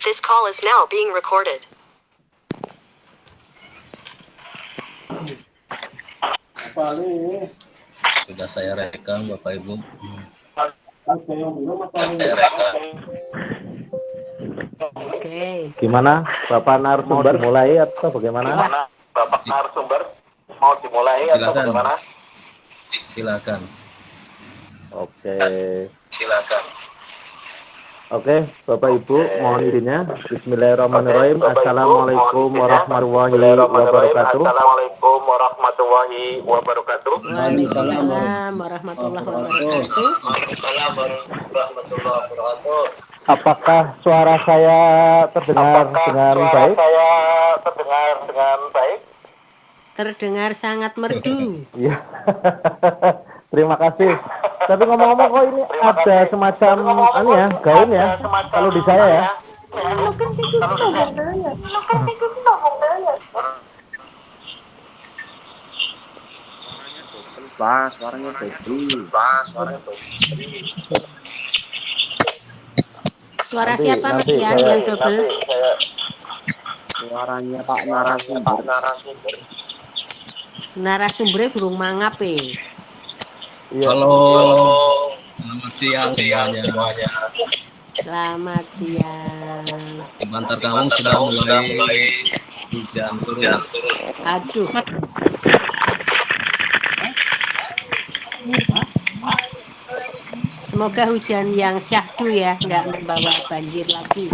This call is now being recorded. Sudah saya rekam Bapak Ibu. Oke. Gimana Bapak narasumber mulai atau bagaimana? Bapak narasumber mau dimulai atau bagaimana? Silakan. Oke. Silakan. Oke, Bapak Ibu, mohon izinnya. Bismillahirrahmanirrahim. Assalamualaikum warahmatullahi wabarakatuh. Assalamualaikum warahmatullahi wabarakatuh. Waalaikumsalam warahmatullahi wabarakatuh. Waalaikumsalam warahmatullahi wabarakatuh. Apakah suara saya terdengar dengan baik? Saya terdengar dengan baik? Terdengar sangat merdu. Iya. Terima kasih. Tapi ngomong-ngomong kok ini ada semacam gaun ya kalau di saya ya. Suaranya double. Suara siapa Mas Yan yang double? Suaranya Pak narasumber. Narasumbernya burung mangap ya. Halo. Selamat siang semuanya. Selamat siang. Bantar kamu sudah mulai hujan turun. Aduh. Semoga hujan yang syahdu ya, nggak membawa banjir lagi.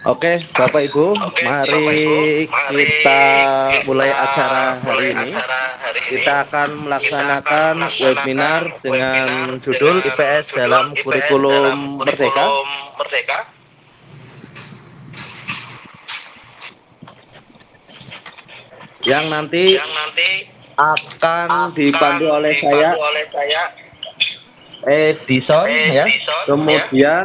Oke, Bapak Ibu, mari kita mulai acara hari ini. Kita akan melaksanakan webinar dengan judul IPS dalam Kurikulum Merdeka. Yang nanti akan dipandu oleh saya Edison ya. Kemudian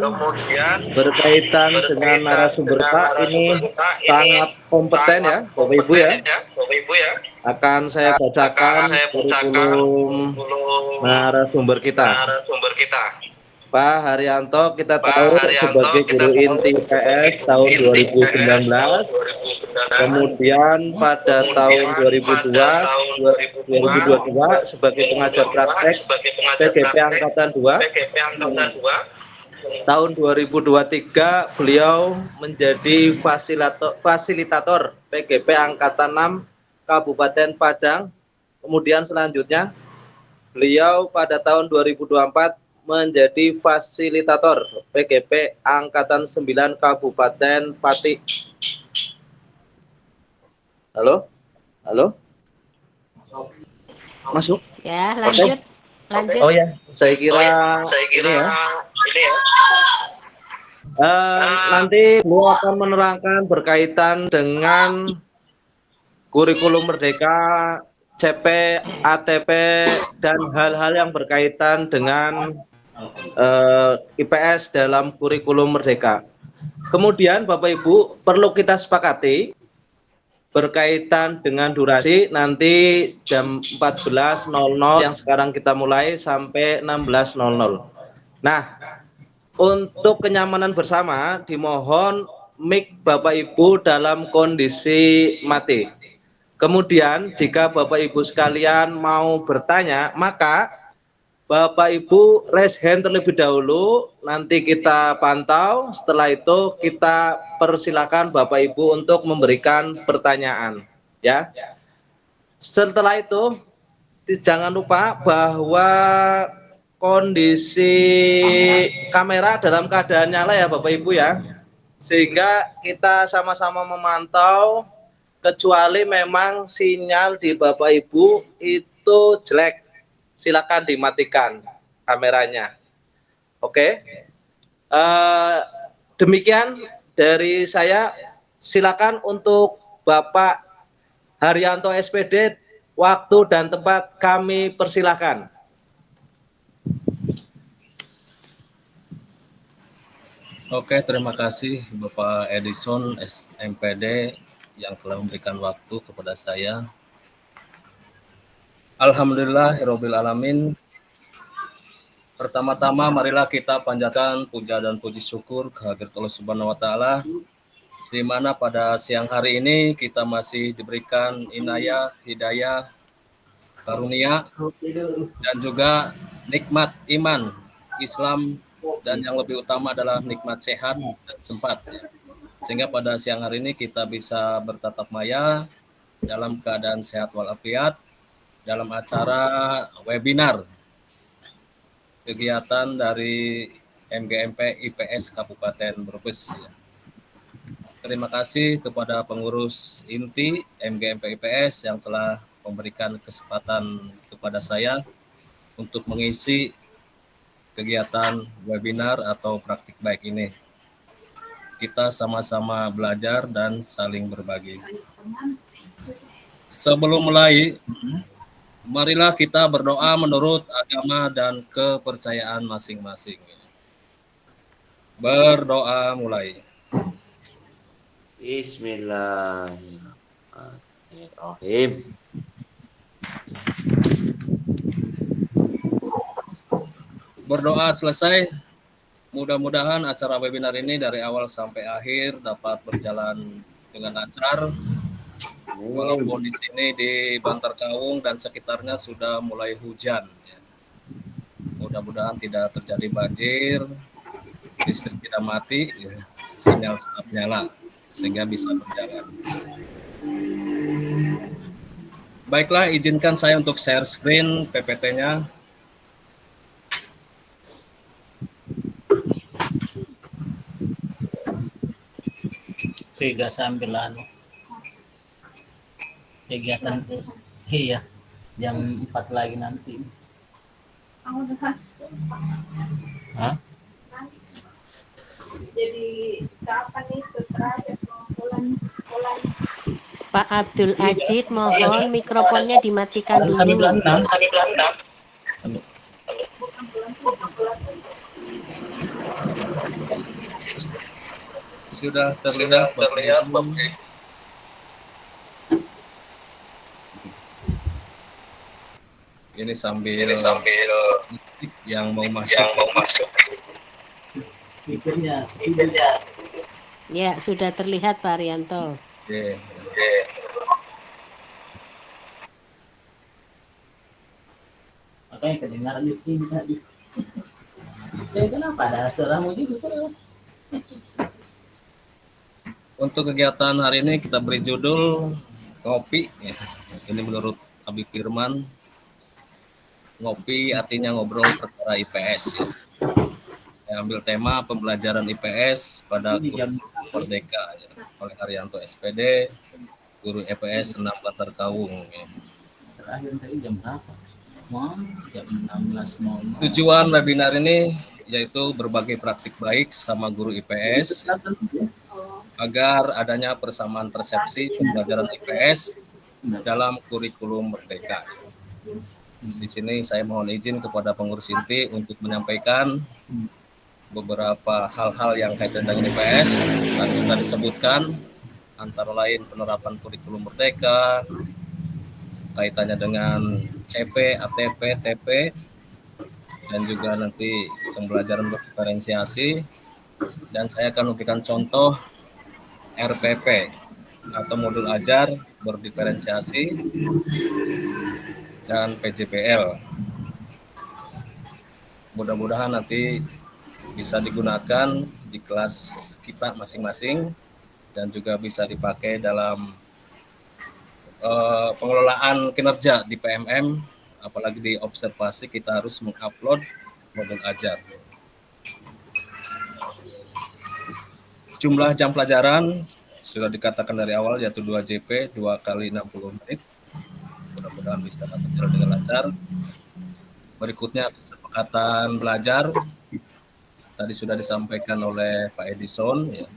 berkaitan dengan narasumber Pak ini sangat kompeten ya Bapak Ibu ya. Akan saya bacakan kurikulum narasumber kita. Pak Haryanto kita tahu sebagai guru inti IPS tahun 2019. Kemudian pada tahun 2022 sebagai pengajar praktek PGP Angkatan 2. Tahun 2023 beliau menjadi fasilitator PGP Angkatan 6 Kabupaten Padang. Kemudian selanjutnya beliau pada tahun 2024 menjadi fasilitator PGP Angkatan 9 Kabupaten Pati. Halo? Masuk? Ya, lanjut. Oh ya, saya kira ini ya. Nanti beliau akan menerangkan berkaitan dengan kurikulum merdeka, CP, ATP, dan hal-hal yang berkaitan dengan IPS dalam kurikulum merdeka. Kemudian Bapak Ibu perlu kita sepakati berkaitan dengan durasi nanti jam 14.00 yang sekarang kita mulai sampai 16.00. Nah, untuk kenyamanan bersama dimohon mic Bapak Ibu dalam kondisi mati. Kemudian jika Bapak Ibu sekalian mau bertanya, maka Bapak Ibu raise hand terlebih dahulu, nanti kita pantau, setelah itu kita persilakan Bapak Ibu untuk memberikan pertanyaan, ya. Setelah itu jangan lupa bahwa kondisi kamera dalam keadaan nyala ya Bapak Ibu ya, sehingga kita sama-sama memantau, kecuali memang sinyal di Bapak Ibu itu jelek. Silakan dimatikan kameranya. Oke. Demikian dari saya. Silakan untuk Bapak Haryanto SPD, waktu dan tempat kami persilakan. Oke, terima kasih Bapak Edison SMPD yang telah memberikan waktu kepada saya. Alhamdulillahirabbil alamin. Pertama-tama marilah kita panjatkan puja dan puji syukur kehadirat Allah Subhanahu wa taala, di mana pada siang hari ini kita masih diberikan inayah, hidayah, karunia, dan juga nikmat iman, Islam, dan yang lebih utama adalah nikmat sehat dan sempat. Sehingga pada siang hari ini kita bisa bertatap maya dalam keadaan sehat walafiat dalam acara webinar kegiatan dari MGMP IPS Kabupaten Brebes. Terima kasih kepada pengurus inti MGMP IPS yang telah memberikan kesempatan kepada saya untuk mengisi kegiatan webinar atau praktik baik ini. Kita sama-sama belajar dan saling berbagi. Sebelum mulai, marilah kita berdoa menurut agama dan kepercayaan masing-masing. Berdoa mulai. Bismillahirrahmanirrahim. Berdoa selesai. Mudah-mudahan acara webinar ini dari awal sampai akhir dapat berjalan dengan lancar. Walaupun di sini di Bantar Kawung dan sekitarnya sudah mulai hujan. Mudah-mudahan tidak terjadi banjir, listrik tidak mati, sinyal tetap nyala, sehingga bisa berjalan. Baiklah, izinkan saya untuk share screen PPT-nya. Tiga sambil kegiatan iya jam 4 lagi nanti. Hah? Jadi kapan itu terakhir bulan Pak Abdul Ajid, mohon mikrofonnya dimatikan Sampai dulu. bulan 6. Sudah terlihat Bapak. Ini sambil yang mau masuk. Speakernya. Ya, sudah terlihat Pak Arianto. Oke. Makanya kedengaran di sini tadi. Saya kenapa ada suaramu juga? Untuk kegiatan hari ini kita beri judul ngopi. Ini menurut Abi Firman. Ngopi artinya ngobrol perkara IPS. Saya ambil tema pembelajaran IPS pada guru Merdeka oleh Haryanto SPD, guru IPS 6 Bantar Kawung. Terakhir tadi jam berapa? Jam 16.00. Tujuan webinar ini yaitu berbagi praktik baik sama guru IPS agar adanya persamaan persepsi pembelajaran IPS dalam kurikulum Merdeka. Di sini saya mohon izin kepada pengurus inti untuk menyampaikan beberapa hal-hal yang kaitan dengan IPS dan sudah disebutkan, antara lain penerapan kurikulum Merdeka, kaitannya dengan CP, ATP, TP, dan juga nanti pembelajaran berdiferensiasi, dan saya akan memberikan contoh RPP atau modul ajar berdiferensiasi dan PJPL. Mudah-mudahan nanti bisa digunakan di kelas kita masing-masing dan juga bisa dipakai dalam pengelolaan kinerja di PMM, apalagi di observasi kita harus mengupload modul ajar. Jumlah jam pelajaran sudah dikatakan dari awal yaitu 2 JP, 2 kali 60 menit. Mudah-mudahan bisa berjalan dengan lancar. Berikutnya kesepakatan belajar. Tadi sudah disampaikan oleh Pak Edison. Ya.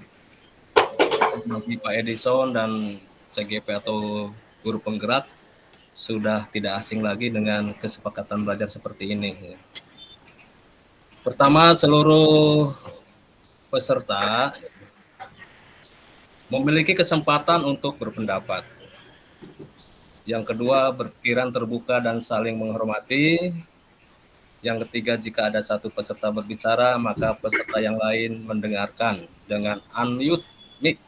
Bagi Pak Edison dan CGP atau guru penggerak sudah tidak asing lagi dengan kesepakatan belajar seperti ini. Ya. Pertama, seluruh peserta memiliki kesempatan untuk berpendapat. Yang kedua, berpikiran terbuka dan saling menghormati. Yang ketiga, jika ada satu peserta berbicara, maka peserta yang lain mendengarkan dengan unmute mic.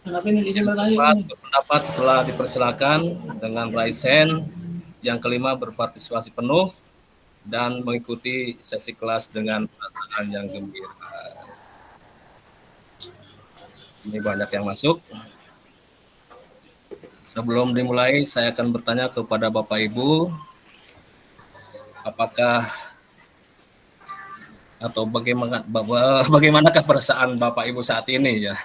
Kenapa ini dicoba kali Keempat, ini? berpendapat setelah dipersilakan dengan raise hand. Yang kelima, berpartisipasi penuh dan mengikuti sesi kelas dengan perasaan yang gembira. Ini banyak yang masuk. Sebelum dimulai, saya akan bertanya kepada Bapak Ibu, apakah atau bagaimanakah perasaan Bapak Ibu saat ini ya?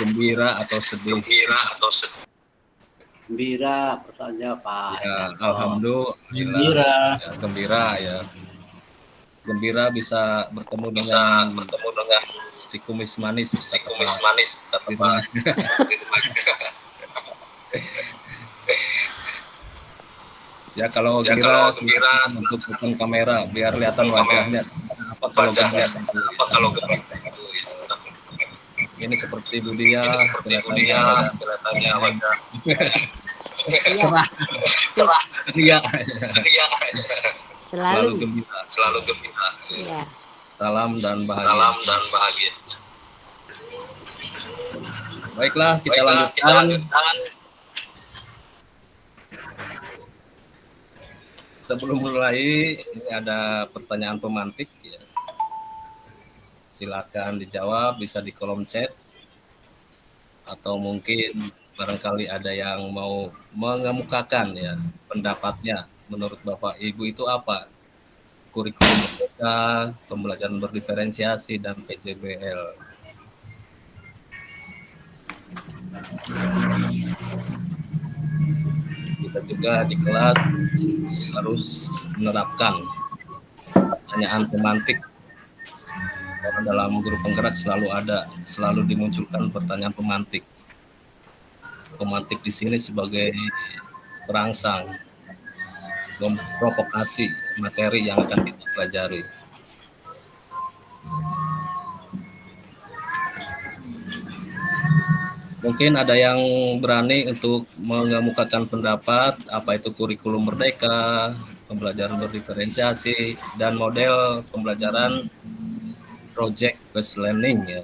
Gembira atau sedih? Gembira perasaannya Pak. Ya, alhamdulillah. Gembira. Ya, gembira ya. Gembira bisa bertemu dengan si kumis manis. Ya kalau gembira untuk bukan kamera biar kelihatan wajahnya. Apa kalau gembira? Ini seperti Budia, kelihatannya wajah. Cerah. Ceria. Selalu gembira. Iya. Salam dan bahagia. Baiklah, kita lanjutkan. Sebelum mulai, ini ada pertanyaan pemantik. Ya. Silakan dijawab, bisa di kolom chat. Atau mungkin barangkali ada yang mau mengemukakan ya pendapatnya. Menurut Bapak Ibu itu apa? Kurikulum merdeka, pembelajaran berdiferensiasi, dan PJBL. Kita juga di kelas harus menerapkan pertanyaan pemantik. Karena dalam guru penggerak selalu dimunculkan pertanyaan pemantik. Pemantik di sini sebagai perangsang, memprovokasi materi yang akan kita pelajari. Mungkin ada yang berani untuk mengemukakan pendapat apa itu kurikulum merdeka, pembelajaran berdiferensiasi, dan model pembelajaran project based learning ya.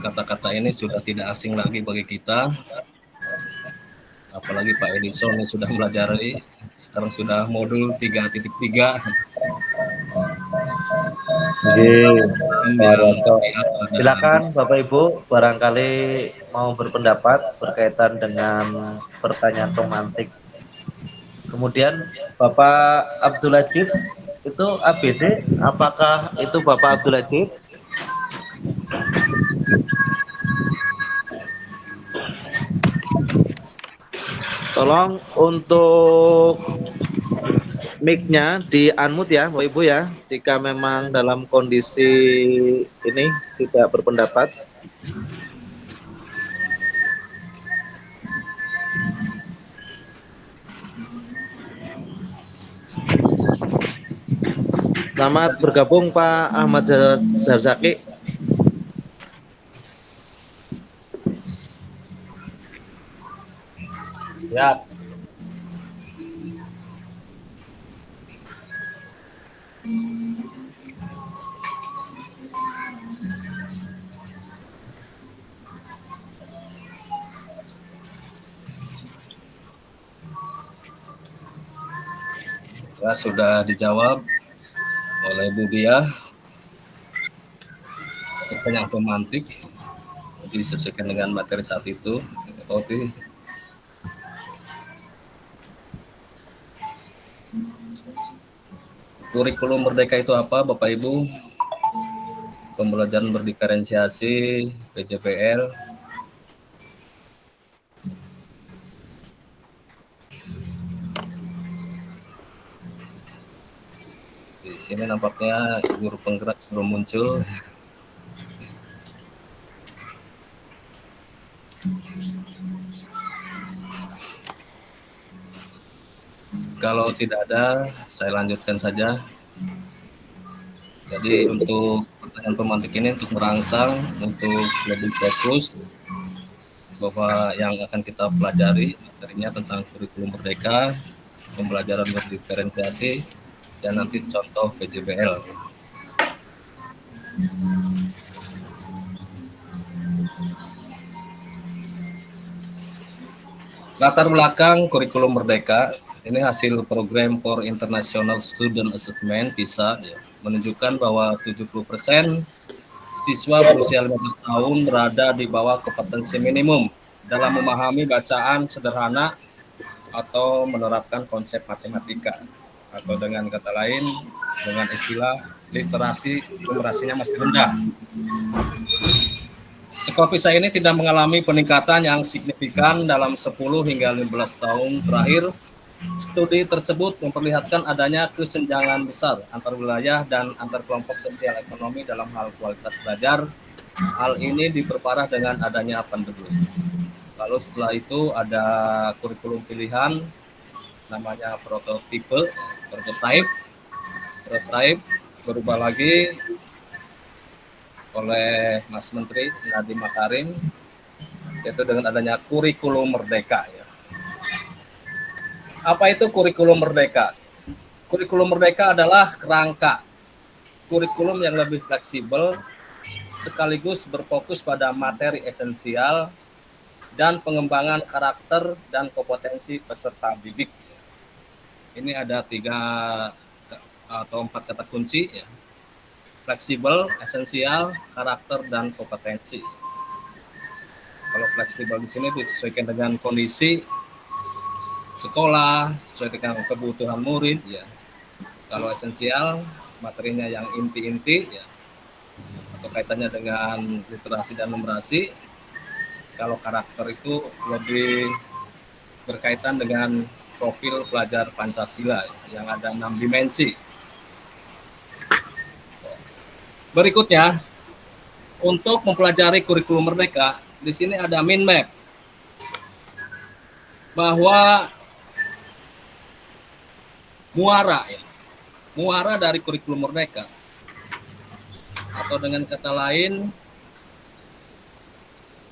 Kata-kata ini sudah tidak asing lagi bagi kita. Apalagi Pak Edison yang sudah pelajari, sekarang sudah modul 3.3. Silakan Bapak Ibu, barangkali mau berpendapat berkaitan dengan pertanyaan pemantik. Kemudian Bapak Abdul Latif, itu ABD, apakah itu Bapak Abdul Latif? Tolong untuk mic-nya di unmute ya Bapak Ibu ya, jika memang dalam kondisi ini tidak berpendapat. Selamat bergabung Pak Ahmad Darzaki. Ya. Ya, sudah dijawab oleh Bu Dia. Pertanyaan pemantik disesuaikan dengan materi saat itu. Oke. Kurikulum merdeka itu apa, Bapak Ibu? Pembelajaran berdiferensiasi, PJBL. Di sini nampaknya guru penggerak belum muncul. Kalau tidak ada, saya lanjutkan saja. Jadi untuk pertanyaan pemantik ini untuk merangsang, untuk lebih fokus, bahwa yang akan kita pelajari materinya tentang kurikulum merdeka, pembelajaran berdiferensiasi, dan nanti contoh PJBL. Latar belakang kurikulum merdeka ini hasil program for International Student Assessment PISA ya, menunjukkan bahwa 70% siswa berusia 15 tahun berada di bawah kompetensi minimum dalam memahami bacaan sederhana atau menerapkan konsep matematika, atau dengan kata lain dengan istilah literasi numerasinya masih rendah. Skor PISA ini tidak mengalami peningkatan yang signifikan dalam 10 hingga 15 tahun terakhir. Studi tersebut memperlihatkan adanya kesenjangan besar antar wilayah dan antar kelompok sosial ekonomi dalam hal kualitas belajar. Hal ini diperparah dengan adanya pandemi. Lalu setelah itu ada kurikulum pilihan, namanya prototype, berubah lagi oleh Mas Menteri Nadiem Makarim, yaitu dengan adanya kurikulum merdeka. Ya. Apa itu kurikulum merdeka? Kurikulum merdeka adalah kerangka kurikulum yang lebih fleksibel, sekaligus berfokus pada materi esensial dan pengembangan karakter dan kompetensi peserta didik. Ini ada 3 atau 4 kata kunci ya. Fleksibel, esensial, karakter, dan kompetensi. Kalau fleksibel di sini disesuaikan dengan kondisi sekolah, sesuai dengan kebutuhan murid ya. Kalau esensial, materinya yang inti-inti ya, atau kaitannya dengan literasi dan numerasi. Kalau karakter itu lebih berkaitan dengan profil pelajar Pancasila yang ada 6 dimensi. Berikutnya, untuk mempelajari kurikulum merdeka, di sini ada mind map bahwa muara dari kurikulum merdeka, atau dengan kata lain,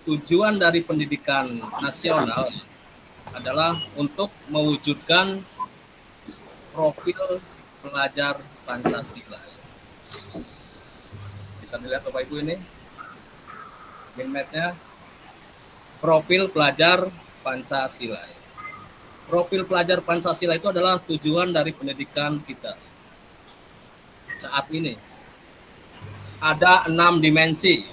tujuan dari pendidikan nasional adalah untuk mewujudkan profil pelajar Pancasila. Bisa dilihat Bapak Ibu ini mind map-nya, profil pelajar Pancasila. Profil pelajar Pancasila itu adalah tujuan dari pendidikan kita saat ini. Ada 6 dimensi.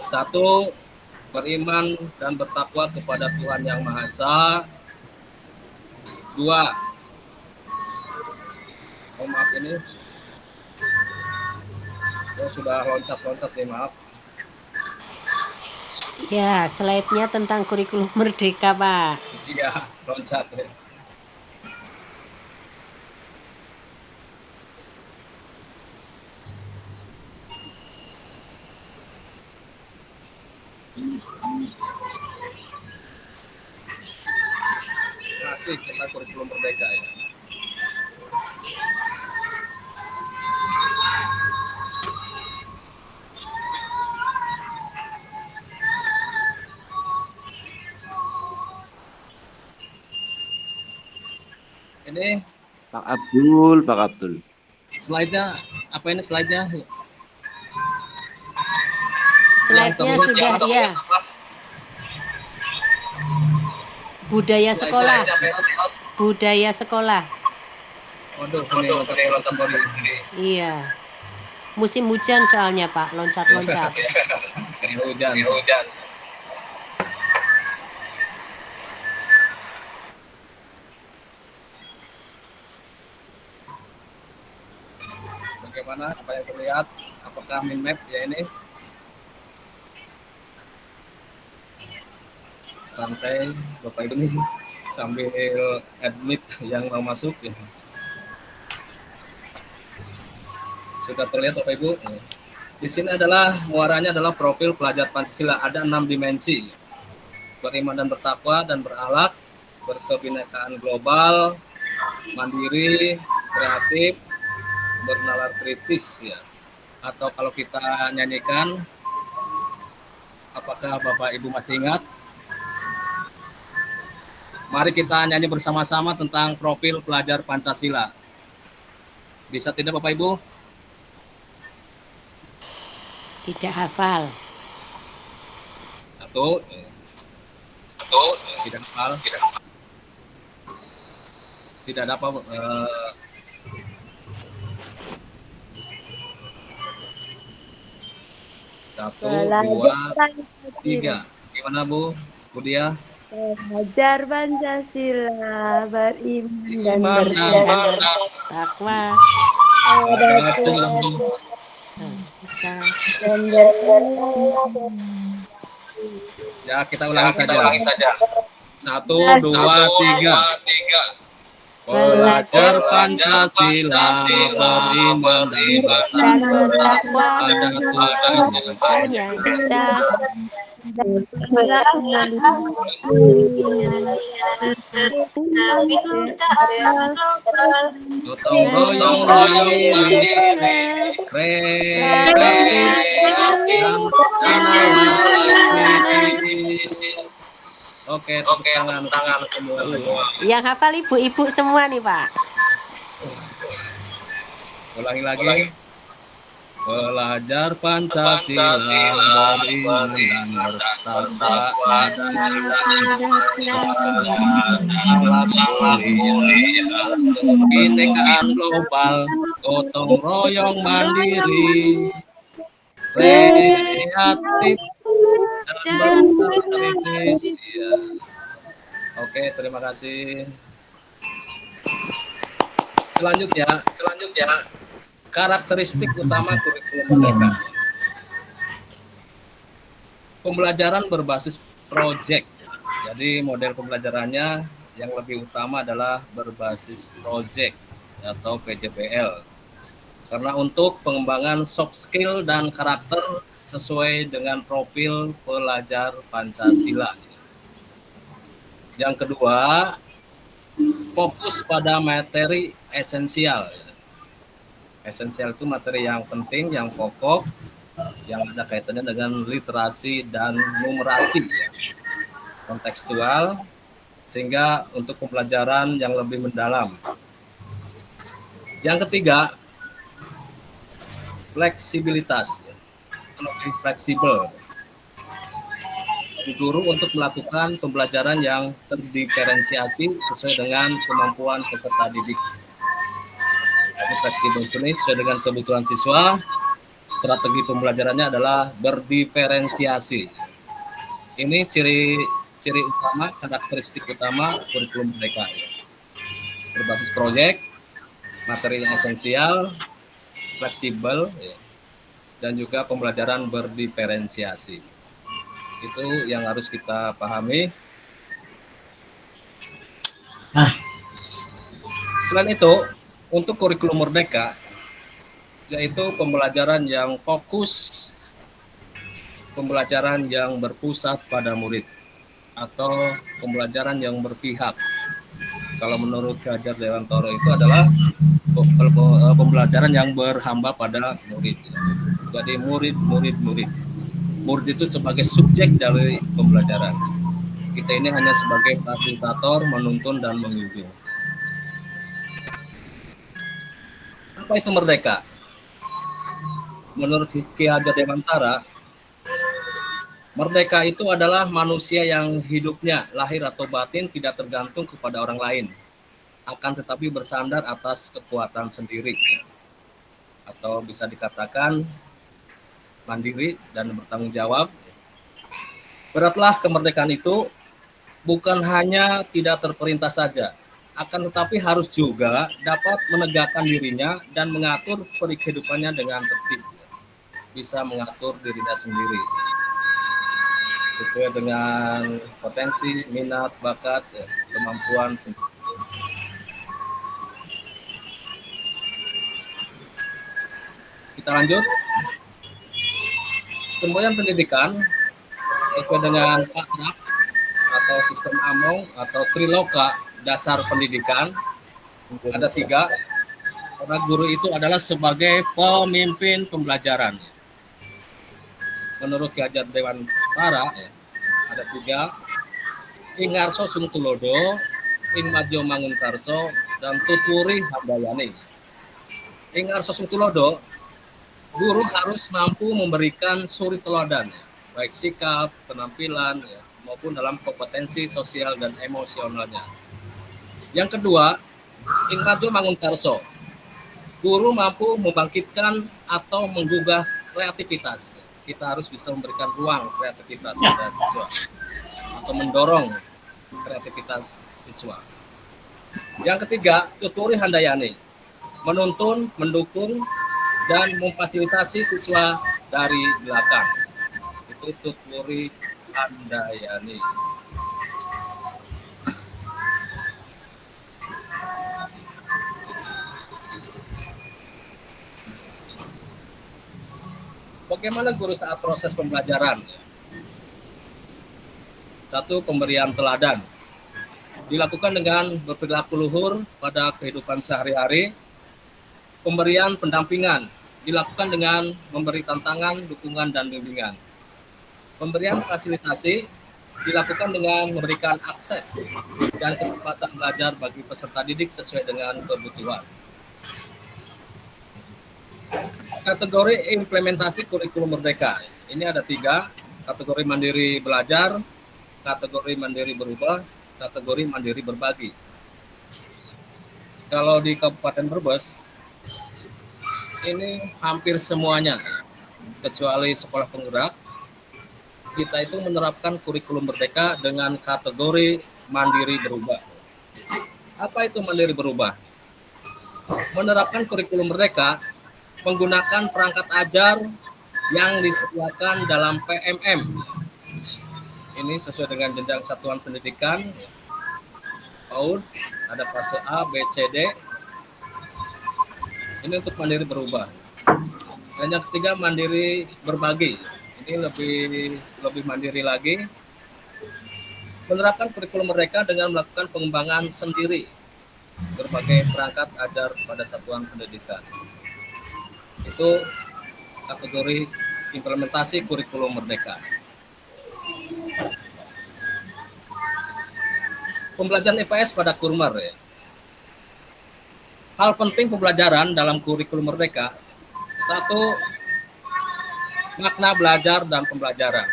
1, beriman dan bertakwa kepada Tuhan Yang Maha Esa. 2, maaf ini sudah loncat-loncat nih, maaf. Ya, slide-nya tentang kurikulum merdeka, Pak. Iya, loncat ya. Masih tentang kurikulum merdeka ya. Ini Pak Abdul. slide-nya, apa ini slide-nya? Slide-nya sudah ya. Budaya sekolah. Budaya sekolah. Waduh, ini loncat kembali. Iya. Musim hujan soalnya, Pak, loncat-loncat. Hujan. Bagaimana apa yang terlihat? Apakah mind map ya ini? Santai Bapak Ibu nih sambil admit yang mau masuk ya. Sudah terlihat Bapak Ibu? Di sini adalah muaranya adalah profil pelajar Pancasila, ada 6 dimensi. Beriman dan bertakwa dan berakhlak, berkebinekaan global, mandiri, kreatif, bernalar kritis ya. Atau kalau kita nyanyikan, Apakah Bapak Ibu masih ingat? Mari kita nyanyi bersama-sama tentang profil pelajar Pancasila. Bisa tidak Bapak Ibu? Tidak hafal. Satu. Tidak hafal. Tidak ada apa. Satu, dua, tiga. Gimana Bu? Budia? Belajar Pancasila, beriman dan Iman dan Takwa. ada Tuhan. Bisa. dan Ya, kita ulangi saja. Satu, dua, tiga. Belajar Pancasila, beriman Dan bertakwa ada Tuhan. hanya bisa. Gotong royong mandiri, kreatif dan Oke, tepuk tangan semua. Yang hafal ibu-ibu semua nih Pak. Ulangi lagi. Belajar Pancasila, beriman dan bertakwa alam mulia, kebinekaan global, gotong royong mandiri, kreatif dan berkritis. Ya. Oke, terima kasih. Selanjutnya. Karakteristik utama kurikulum merdeka. Pembelajaran berbasis proyek. Jadi model pembelajarannya yang lebih utama adalah berbasis proyek atau PJPL. Karena untuk pengembangan soft skill dan karakter sesuai dengan profil pelajar Pancasila. Yang kedua, fokus pada materi esensial. Esensial itu materi yang penting, yang pokok, yang ada kaitannya dengan literasi dan numerasi, kontekstual, sehingga untuk pembelajaran yang lebih mendalam. Yang ketiga, fleksibilitas, lebih fleksibel. Guru untuk melakukan pembelajaran yang terdiferensiasi sesuai dengan kemampuan peserta didik. Fleksibel ini sesuai dengan kebutuhan siswa. Strategi pembelajarannya adalah berdiferensiasi. Ini ciri utama, karakteristik utama kurikulum merdeka. Berbasis proyek, materi yang esensial, fleksibel, dan juga pembelajaran berdiferensiasi. Itu yang harus kita pahami. Selain itu, untuk kurikulum merdeka, yaitu pembelajaran yang fokus, pembelajaran yang berpusat pada murid, atau pembelajaran yang berpihak. Kalau menurut Ki Hajar Dewantara itu adalah pembelajaran yang berhamba pada murid. Jadi murid. Murid itu sebagai subjek dari pembelajaran. Kita ini hanya sebagai fasilitator, menuntun dan membimbing. Apa itu merdeka? Menurut Ki Hajar Dewantara, merdeka itu adalah manusia yang hidupnya, lahir atau batin, tidak tergantung kepada orang lain, akan tetapi bersandar atas kekuatan sendiri, atau bisa dikatakan mandiri dan bertanggung jawab. Beratlah kemerdekaan itu bukan hanya tidak terperintah saja, akan tetapi harus juga dapat menegakkan dirinya dan mengatur kehidupannya dengan tertib, bisa mengatur dirinya sendiri sesuai dengan potensi, minat, bakat, kemampuan. Kita lanjut. Semboyan pendidikan sesuai dengan Pakraf atau sistem Among atau Triloka dasar pendidikan ada 3. Karena guru itu adalah sebagai pemimpin pembelajaran. Menurut Ki Hajar Nusantara ya, ada 3, Ing Ngarso Sung Tulodo, Ing Madyo Mangunkarso, dan Tuturi Handayani. Ing Ngarso Sung Tulodo, guru harus mampu memberikan suri teladan, ya, baik sikap, penampilan, ya, maupun dalam kompetensi sosial dan emosionalnya. Yang kedua, Ing Madyo Mangunkarso, guru mampu membangkitkan atau menggugah kreativitas. Kita harus bisa memberikan ruang kreativitas pada siswa atau mendorong kreativitas siswa. Yang ketiga, Tuturi Handayani, menuntun, mendukung, dan memfasilitasi siswa dari belakang. Itu Tuturi Handayani. Bagaimana guru saat proses pembelajaran? 1. Pemberian teladan. Dilakukan dengan berperilaku luhur pada kehidupan sehari-hari. Pemberian pendampingan. Dilakukan dengan memberi tantangan, dukungan, dan bimbingan. Pemberian fasilitasi. Dilakukan dengan memberikan akses dan kesempatan belajar bagi peserta didik sesuai dengan kebutuhan. Kategori implementasi kurikulum merdeka. Ini ada 3, kategori mandiri belajar, kategori mandiri berubah, kategori mandiri berbagi. Kalau di Kabupaten Brebes, ini hampir semuanya, kecuali sekolah penggerak, kita itu menerapkan kurikulum merdeka dengan kategori mandiri berubah. Apa itu mandiri berubah? Menerapkan kurikulum merdeka menggunakan perangkat ajar yang disediakan dalam PMM. Ini sesuai dengan jenjang satuan pendidikan PAUD, ada fase A, B, C, D. Ini untuk mandiri berubah. Dan yang ketiga, mandiri berbagi. Ini lebih mandiri lagi. Menerapkan kurikulum mereka dengan melakukan pengembangan sendiri berbagai perangkat ajar pada satuan pendidikan. Itu kategori implementasi kurikulum merdeka. Pembelajaran IPS pada Kurmer ya. Hal penting pembelajaran dalam kurikulum merdeka. 1. Makna belajar dan pembelajaran.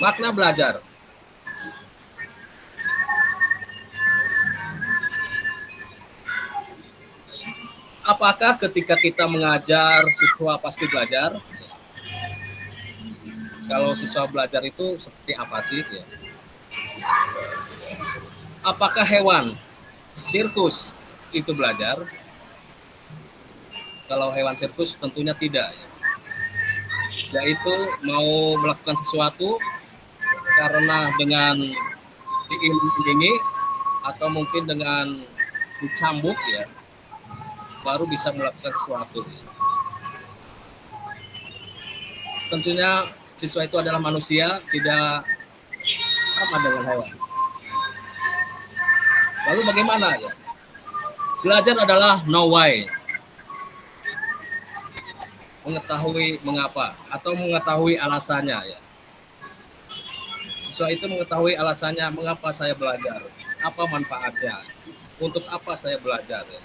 Makna belajar. Apakah ketika kita mengajar siswa pasti belajar? Kalau siswa belajar itu seperti apa sih? Ya? Apakah hewan sirkus itu belajar? Kalau hewan sirkus tentunya tidak. Yaitu mau melakukan sesuatu karena dengan diiming-imingi atau mungkin dengan dicambuk ya, baru bisa melakukan sesuatu. Tentunya siswa itu adalah manusia, tidak sama dengan hewan. Lalu bagaimana ya? Belajar adalah know why. Mengetahui mengapa atau mengetahui alasannya ya. Siswa itu mengetahui alasannya mengapa saya belajar, apa manfaatnya, untuk apa saya belajar ya.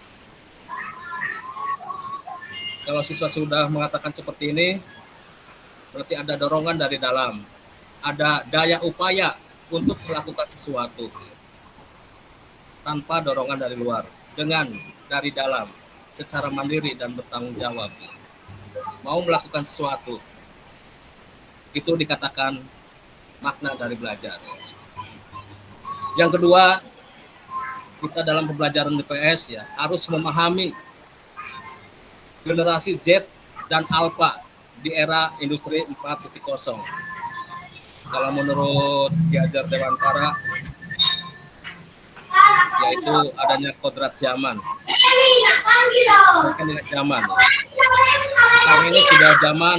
Kalau siswa sudah mengatakan seperti ini, berarti ada dorongan dari dalam, ada daya upaya untuk melakukan sesuatu tanpa dorongan dari luar, dengan dari dalam, secara mandiri dan bertanggung jawab. Mau melakukan sesuatu, itu dikatakan makna dari belajar. Yang kedua, kita dalam pembelajaran IPS ya harus memahami generasi Z dan Alpha di era industri 4.0. Kalau menurut Ki Hajar Dewantara, yaitu adanya kodrat zaman. Mekanik zaman. Sekarang ini sudah zaman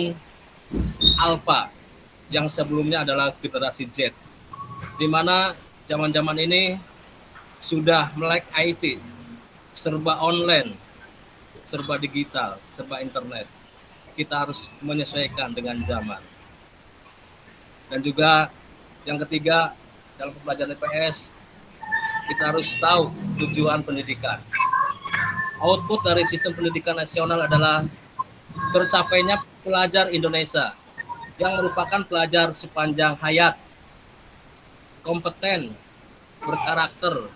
Alpha, yang sebelumnya adalah generasi Z, di mana zaman-zaman ini sudah melek IT, serba online, serba digital, serba internet. kita harus menyesuaikan dengan zaman. Dan juga yang ketiga, dalam pembelajaran IPS, kita harus tahu tujuan pendidikan. Output dari sistem pendidikan nasional adalah tercapainya pelajar Indonesia yang merupakan pelajar sepanjang hayat, kompeten, berkarakter,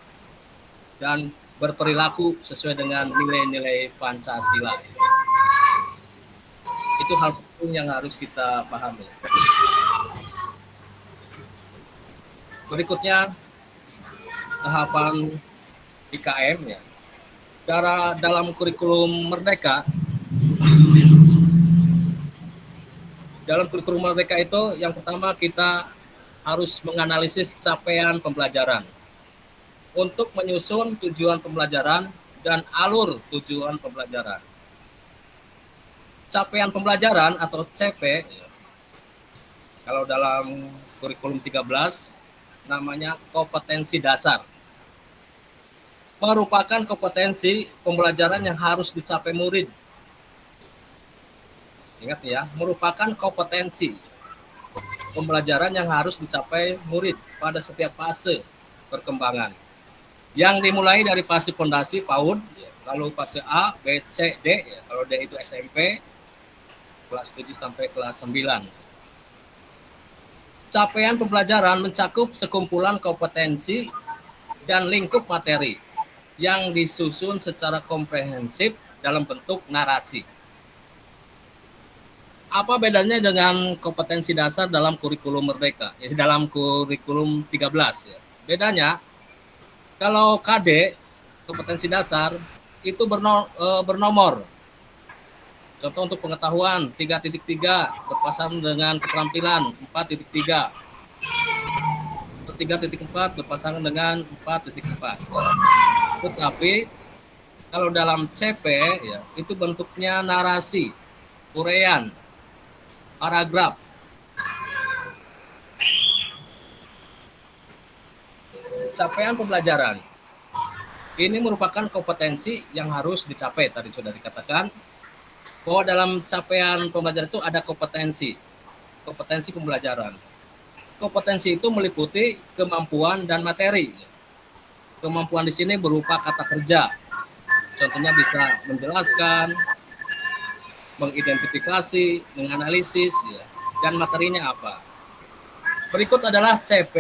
dan berperilaku sesuai dengan nilai-nilai Pancasila. Itu hal penting yang harus kita pahami. Berikutnya, tahapan IKM ya. Dalam kurikulum Merdeka, itu yang pertama kita harus menganalisis capaian pembelajaran untuk menyusun tujuan pembelajaran dan alur tujuan pembelajaran. Capaian pembelajaran atau CP, kalau dalam kurikulum 13 namanya kompetensi dasar, merupakan kompetensi pembelajaran yang harus dicapai murid. Ingat ya, merupakan kompetensi pembelajaran yang harus dicapai murid pada setiap fase perkembangan. Yang dimulai dari fase fondasi PAUD, lalu fase A, B, C, D, kalau D itu SMP, kelas 7 sampai kelas 9. Capaian pembelajaran mencakup sekumpulan kompetensi dan lingkup materi yang disusun secara komprehensif dalam bentuk narasi. Apa bedanya dengan kompetensi dasar dalam kurikulum Merdeka? Dalam kurikulum 13 ya. Bedanya, kalau KD, kompetensi dasar, itu bernomor. Contoh untuk pengetahuan, 3.3 berpasangan dengan keterampilan 4.3. 3.4 berpasangan dengan 4.4. Tetapi kalau dalam CP ya, itu bentuknya narasi, uraian, paragraf. Capaian pembelajaran ini merupakan kompetensi yang harus dicapai. Tadi sudah dikatakan bahwa dalam capaian pembelajaran itu ada kompetensi pembelajaran. Kompetensi itu meliputi kemampuan dan materi. Kemampuan di sini berupa kata kerja. Contohnya bisa menjelaskan, mengidentifikasi, menganalisis, ya. Dan materinya apa. Berikut adalah CP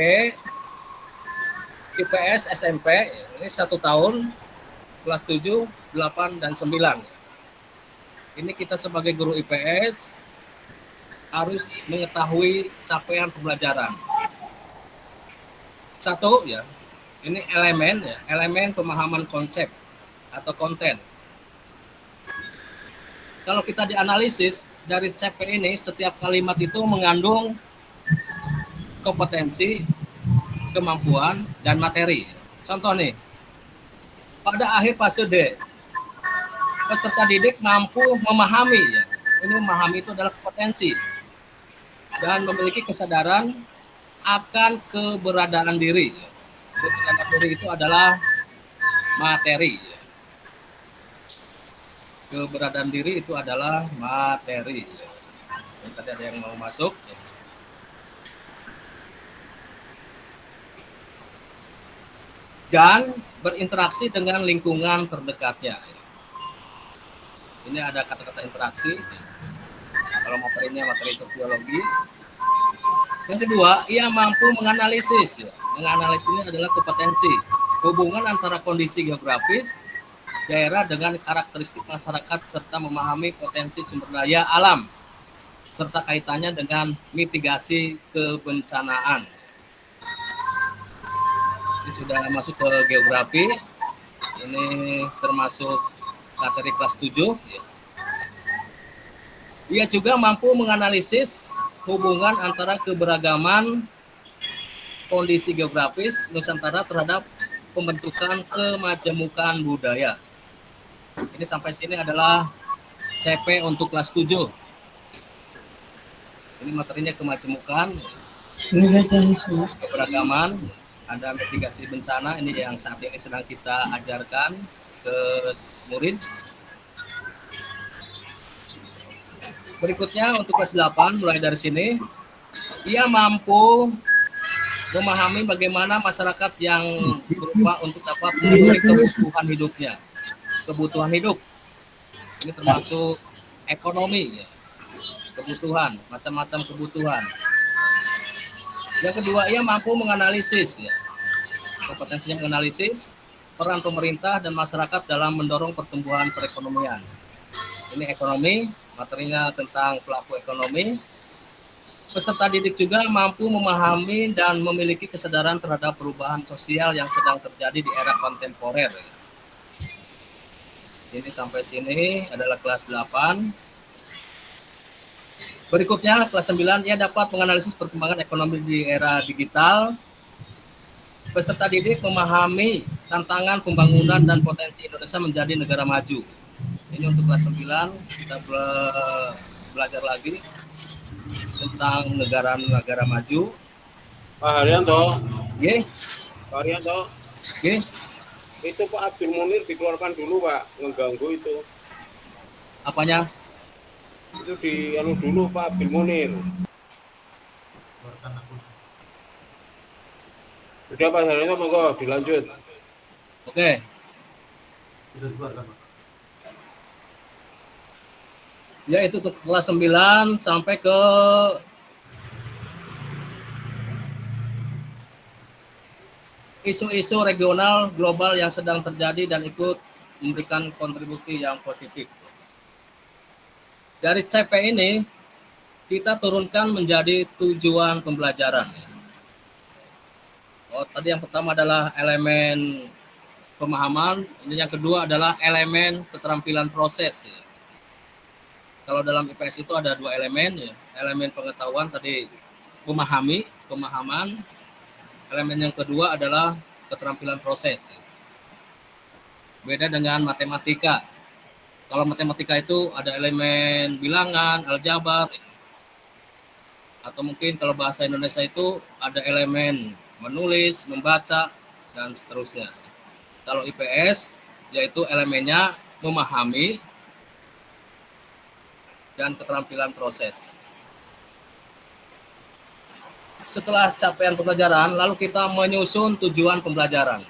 IPS SMP, ini 1 tahun, kelas 7, 8, dan 9. Ini kita sebagai guru IPS harus mengetahui capaian pembelajaran. 1 ya, ini elemen pemahaman konsep atau konten. Kalau kita dianalisis dari CP ini, setiap kalimat itu mengandung kompetensi, kemampuan, dan materi. Contoh nih, pada akhir fase D, peserta didik mampu memahami. Ya. Ini memahami itu adalah kompetensi. Dan memiliki kesadaran akan keberadaan diri. Keberadaan diri itu adalah materi. Keberadaan diri itu adalah materi. Tadi ada yang mau masuk. Dan berinteraksi dengan lingkungan terdekatnya. Ini ada kata-kata interaksi. Kalau materinya materi sosiologi. Yang kedua, ia mampu menganalisis. Menganalisis ini adalah kompetensi. Hubungan antara kondisi geografis, daerah dengan karakteristik masyarakat, serta memahami potensi sumber daya alam, serta kaitannya dengan mitigasi kebencanaan. Ini sudah masuk ke geografi. Ini termasuk materi kelas 7. Ia juga mampu menganalisis hubungan antara keberagaman kondisi geografis Nusantara terhadap pembentukan kemajemukan budaya. Ini sampai sini adalah CP untuk kelas 7. Ini materinya kemajemukan, keberagaman, ada mitigasi bencana. Ini yang saat ini sedang kita ajarkan ke murid. Berikutnya untuk kelas 8, mulai dari sini, ia mampu memahami bagaimana masyarakat yang berupa untuk dapat memenuhi kebutuhan hidupnya. Kebutuhan hidup, ini termasuk ekonomi, ya. Kebutuhan, macam-macam kebutuhan. Yang kedua, ia mampu menganalisis, ya. Kompetensinya menganalisis peran pemerintah dan masyarakat dalam mendorong pertumbuhan perekonomian. Ini ekonomi, materinya tentang pelaku ekonomi. Peserta didik juga mampu memahami dan memiliki kesadaran terhadap perubahan sosial yang sedang terjadi di era kontemporer. Ini sampai sini adalah kelas 8. Berikutnya kelas 9, ia dapat menganalisis perkembangan ekonomi di era digital. Peserta didik memahami tantangan pembangunan dan potensi Indonesia menjadi negara maju. Ini untuk kelas 9, kita belajar lagi tentang negara-negara maju. Pak Haryanto. Oke. Pak Haryanto. Oke. Itu Pak Abdul Munir dikeluarkan dulu Pak, ngeganggu itu. Apanya? Itu dulu Pak Abdul Munir. Sudah Pak Haryanto, monggo dilanjut. Oke. Ya, itu ke kelas 9 sampai ke isu-isu regional global yang sedang terjadi dan ikut memberikan kontribusi yang positif. Dari CP ini kita turunkan menjadi tujuan pembelajaran. Tadi yang pertama adalah elemen pemahaman, ini yang kedua adalah elemen keterampilan proses. Kalau dalam IPS itu ada 2 elemen, ya. Elemen pengetahuan tadi pemahaman. Elemen yang kedua adalah keterampilan proses. Beda dengan matematika. Kalau matematika itu ada elemen bilangan, aljabar, atau mungkin kalau bahasa Indonesia itu ada elemen menulis, membaca, dan seterusnya. Kalau IPS, yaitu elemennya memahami dan keterampilan proses. Setelah capaian pembelajaran, lalu kita menyusun tujuan pembelajaran.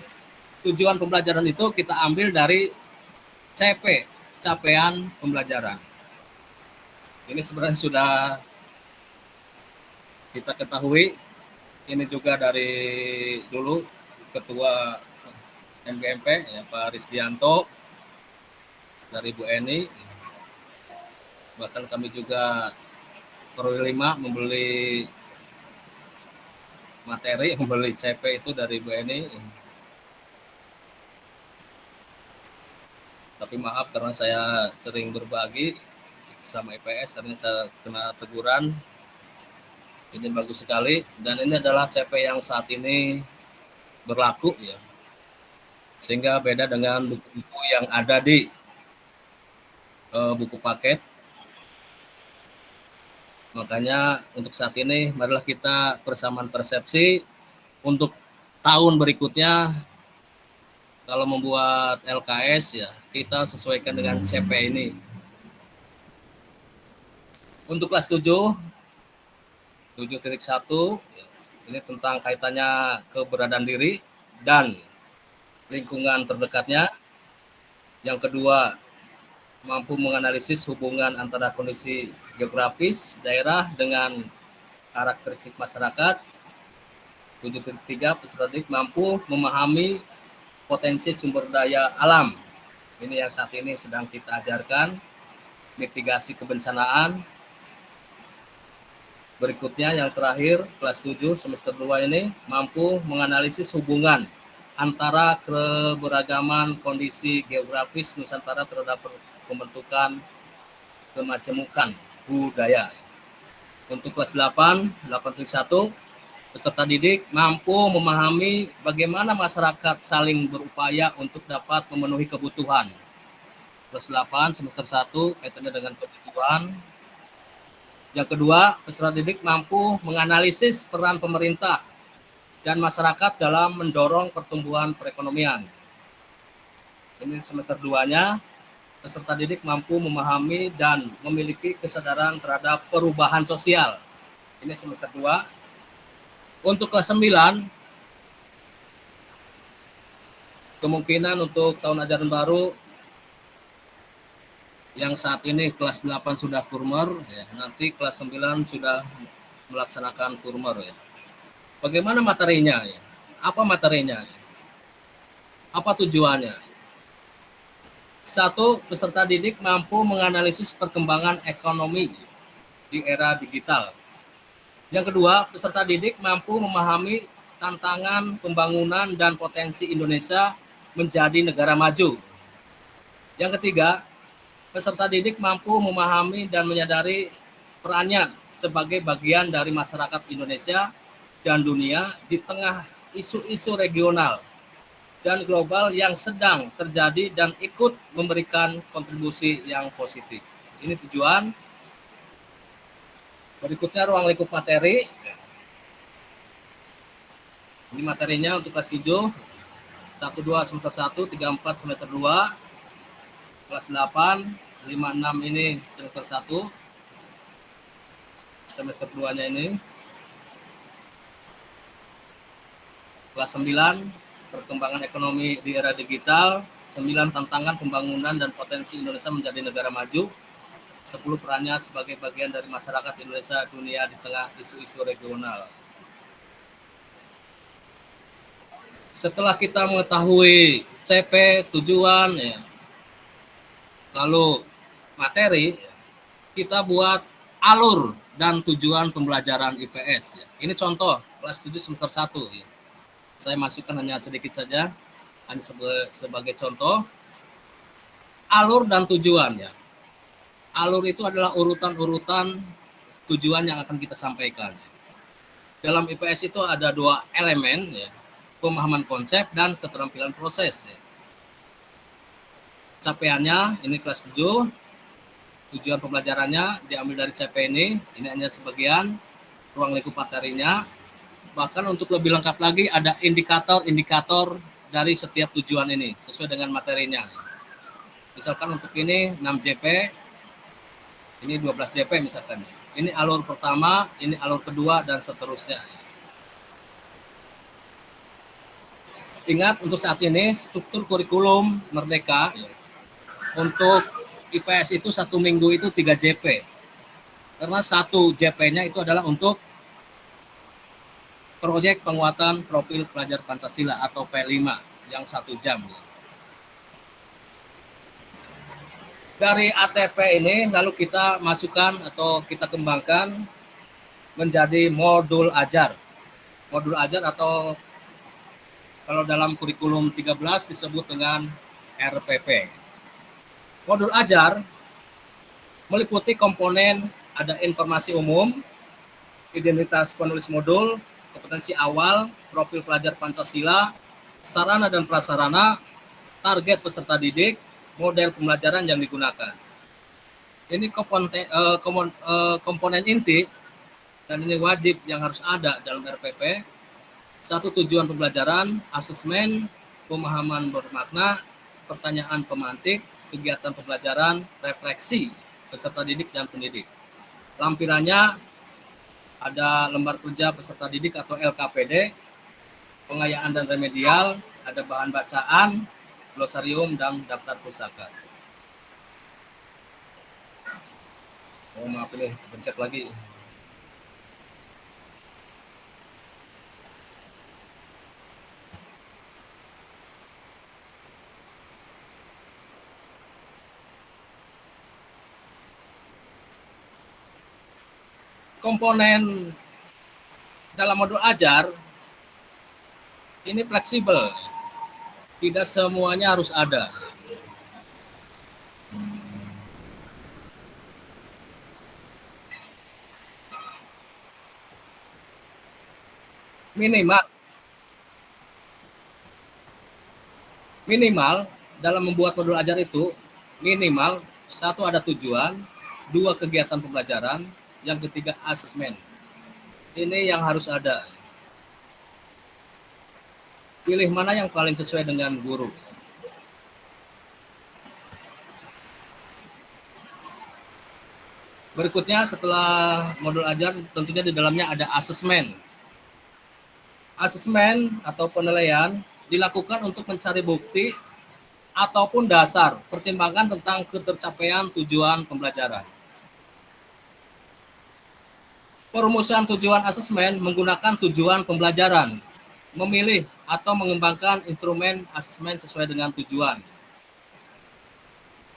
Tujuan pembelajaran itu kita ambil dari CP, capaian pembelajaran. Ini sebenarnya sudah kita ketahui. Ini juga dari dulu Ketua MGMP, ya, Pak Risdianto, dari Bu Eni. Bahkan kami juga Korwil 5 membeli materi, membeli CP itu dari Bu Eni. Tapi maaf karena saya sering berbagi sama IPS, akhirnya saya kena teguran. Ini bagus sekali, dan ini adalah CP yang saat ini berlaku, ya. Sehingga beda dengan buku-buku yang ada di buku paket. Makanya untuk saat ini marilah kita persamaan persepsi untuk tahun berikutnya. Kalau membuat LKS, ya kita sesuaikan dengan CP ini. Untuk kelas 7.1, ini tentang kaitannya keberadaan diri dan lingkungan terdekatnya. Yang kedua, mampu menganalisis hubungan antara kondisi geografis daerah dengan karakteristik masyarakat. 7.3, peserta didik mampu memahami potensi sumber daya alam. Ini yang saat ini sedang kita ajarkan, mitigasi kebencanaan. Berikutnya yang terakhir, kelas 7 semester 2 ini mampu menganalisis hubungan antara keberagaman kondisi geografis Nusantara terhadap pembentukan kemajemukan budaya. Untuk kelas 8.1, peserta didik mampu memahami bagaimana masyarakat saling berupaya untuk dapat memenuhi kebutuhan. Kelas 8 semester 1 kaitannya dengan kebutuhan. Yang kedua, peserta didik mampu menganalisis peran pemerintah dan masyarakat dalam mendorong pertumbuhan perekonomian. Ini semester 2-nya. peserta didik mampu memahami dan memiliki kesadaran terhadap perubahan sosial. Ini semester 2. Untuk kelas 9, kemungkinan untuk tahun ajaran baru yang saat ini kelas 8 sudah kurmer, ya, nanti kelas 9 sudah melaksanakan kurmer. Ya. Bagaimana materinya? Ya? Apa materinya? Ya? Apa tujuannya? 1. Peserta didik mampu menganalisis perkembangan ekonomi di era digital. Yang kedua, peserta didik mampu memahami tantangan pembangunan dan potensi Indonesia menjadi negara maju. Yang ketiga, peserta didik mampu memahami dan menyadari perannya sebagai bagian dari masyarakat Indonesia dan dunia di tengah isu-isu regional dan global yang sedang terjadi dan ikut memberikan kontribusi yang positif. Ini tujuan. Berikutnya ruang lingkup materi. Ini materinya untuk kelas 7, 1-2 semester 1, 3-4 semester 2, kelas 8, 5-6 ini semester 1, semester 2-nya ini, kelas 9, perkembangan ekonomi di era digital, 9 tantangan pembangunan dan potensi Indonesia menjadi negara maju, 10 perannya sebagai bagian dari masyarakat Indonesia dunia di tengah isu-isu regional. Setelah kita mengetahui CP, tujuan, ya, lalu materi, kita buat alur dan tujuan pembelajaran IPS. Ya. Ini contoh kelas 7 semester 1. Ya. Saya masukkan hanya sedikit saja, hanya sebagai contoh. Alur dan tujuan. Ya. Alur itu adalah urutan-urutan tujuan yang akan kita sampaikan. Dalam IPS itu ada 2 elemen, ya, pemahaman konsep dan keterampilan proses. Ya. Capaiannya, ini kelas 7, tujuan pembelajarannya diambil dari CP ini hanya sebagian, ruang lingkup materinya. Bahkan untuk lebih lengkap lagi ada indikator-indikator dari setiap tujuan ini sesuai dengan materinya. Misalkan untuk ini 6 JP, ini 12 JP misalkan. Ini alur pertama, ini alur kedua, dan seterusnya. Ingat untuk saat ini struktur kurikulum Merdeka untuk IPS itu 1 minggu itu 3 JP. Karena 1 JP-nya itu adalah untuk proyek penguatan profil pelajar Pancasila atau P5 yang 1 jam. Dari ATP ini lalu kita masukkan atau kita kembangkan menjadi modul ajar. Modul ajar atau kalau dalam kurikulum 13 disebut dengan RPP. Modul ajar meliputi komponen ada informasi umum, identitas penulis modul, kompetensi awal, profil pelajar Pancasila, sarana dan prasarana, target peserta didik, model pembelajaran yang digunakan. Ini komponen inti dan ini wajib yang harus ada dalam RPP. 1 tujuan pembelajaran, asesmen, pemahaman bermakna, pertanyaan pemantik, kegiatan pembelajaran, refleksi peserta didik dan pendidik. Lampirannya ada lembar kerja peserta didik atau LKPD, pengayaan dan remedial, ada bahan bacaan, glosarium, dan daftar pusaka. Oh maaf ini, pencet lagi. Komponen dalam modul ajar ini fleksibel, tidak semuanya harus ada. Minimal dalam membuat modul ajar itu minimal 1 ada tujuan, 2 kegiatan pembelajaran, yang ketiga asesmen. Ini yang harus ada. Pilih mana yang paling sesuai dengan guru. Berikutnya setelah modul ajar tentunya di dalamnya ada asesmen. Asesmen atau penilaian dilakukan untuk mencari bukti ataupun dasar pertimbangan tentang ketercapaian tujuan pembelajaran. Perumusan tujuan asesmen menggunakan tujuan pembelajaran, memilih atau mengembangkan instrumen asesmen sesuai dengan tujuan.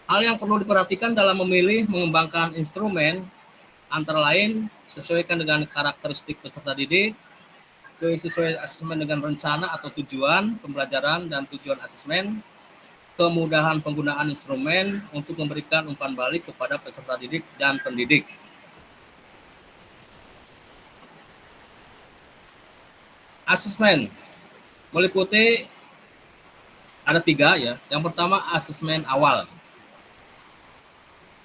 Hal yang perlu diperhatikan dalam memilih mengembangkan instrumen antara lain sesuaikan dengan karakteristik peserta didik, kesesuaian asesmen dengan rencana atau tujuan pembelajaran dan tujuan asesmen, kemudahan penggunaan instrumen untuk memberikan umpan balik kepada peserta didik dan pendidik. Asesmen meliputi ada 3 ya. Yang pertama asesmen awal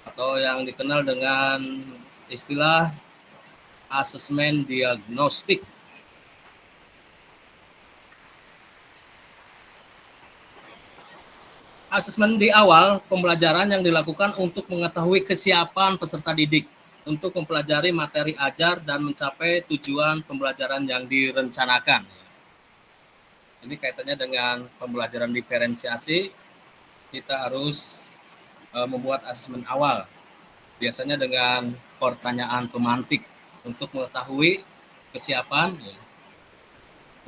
atau yang dikenal dengan istilah asesmen diagnostik. Asesmen di awal pembelajaran yang dilakukan untuk mengetahui kesiapan peserta didik untuk mempelajari materi ajar dan mencapai tujuan pembelajaran yang direncanakan. Ini kaitannya dengan pembelajaran diferensiasi, kita harus membuat asesmen awal, biasanya dengan pertanyaan pemantik untuk mengetahui kesiapan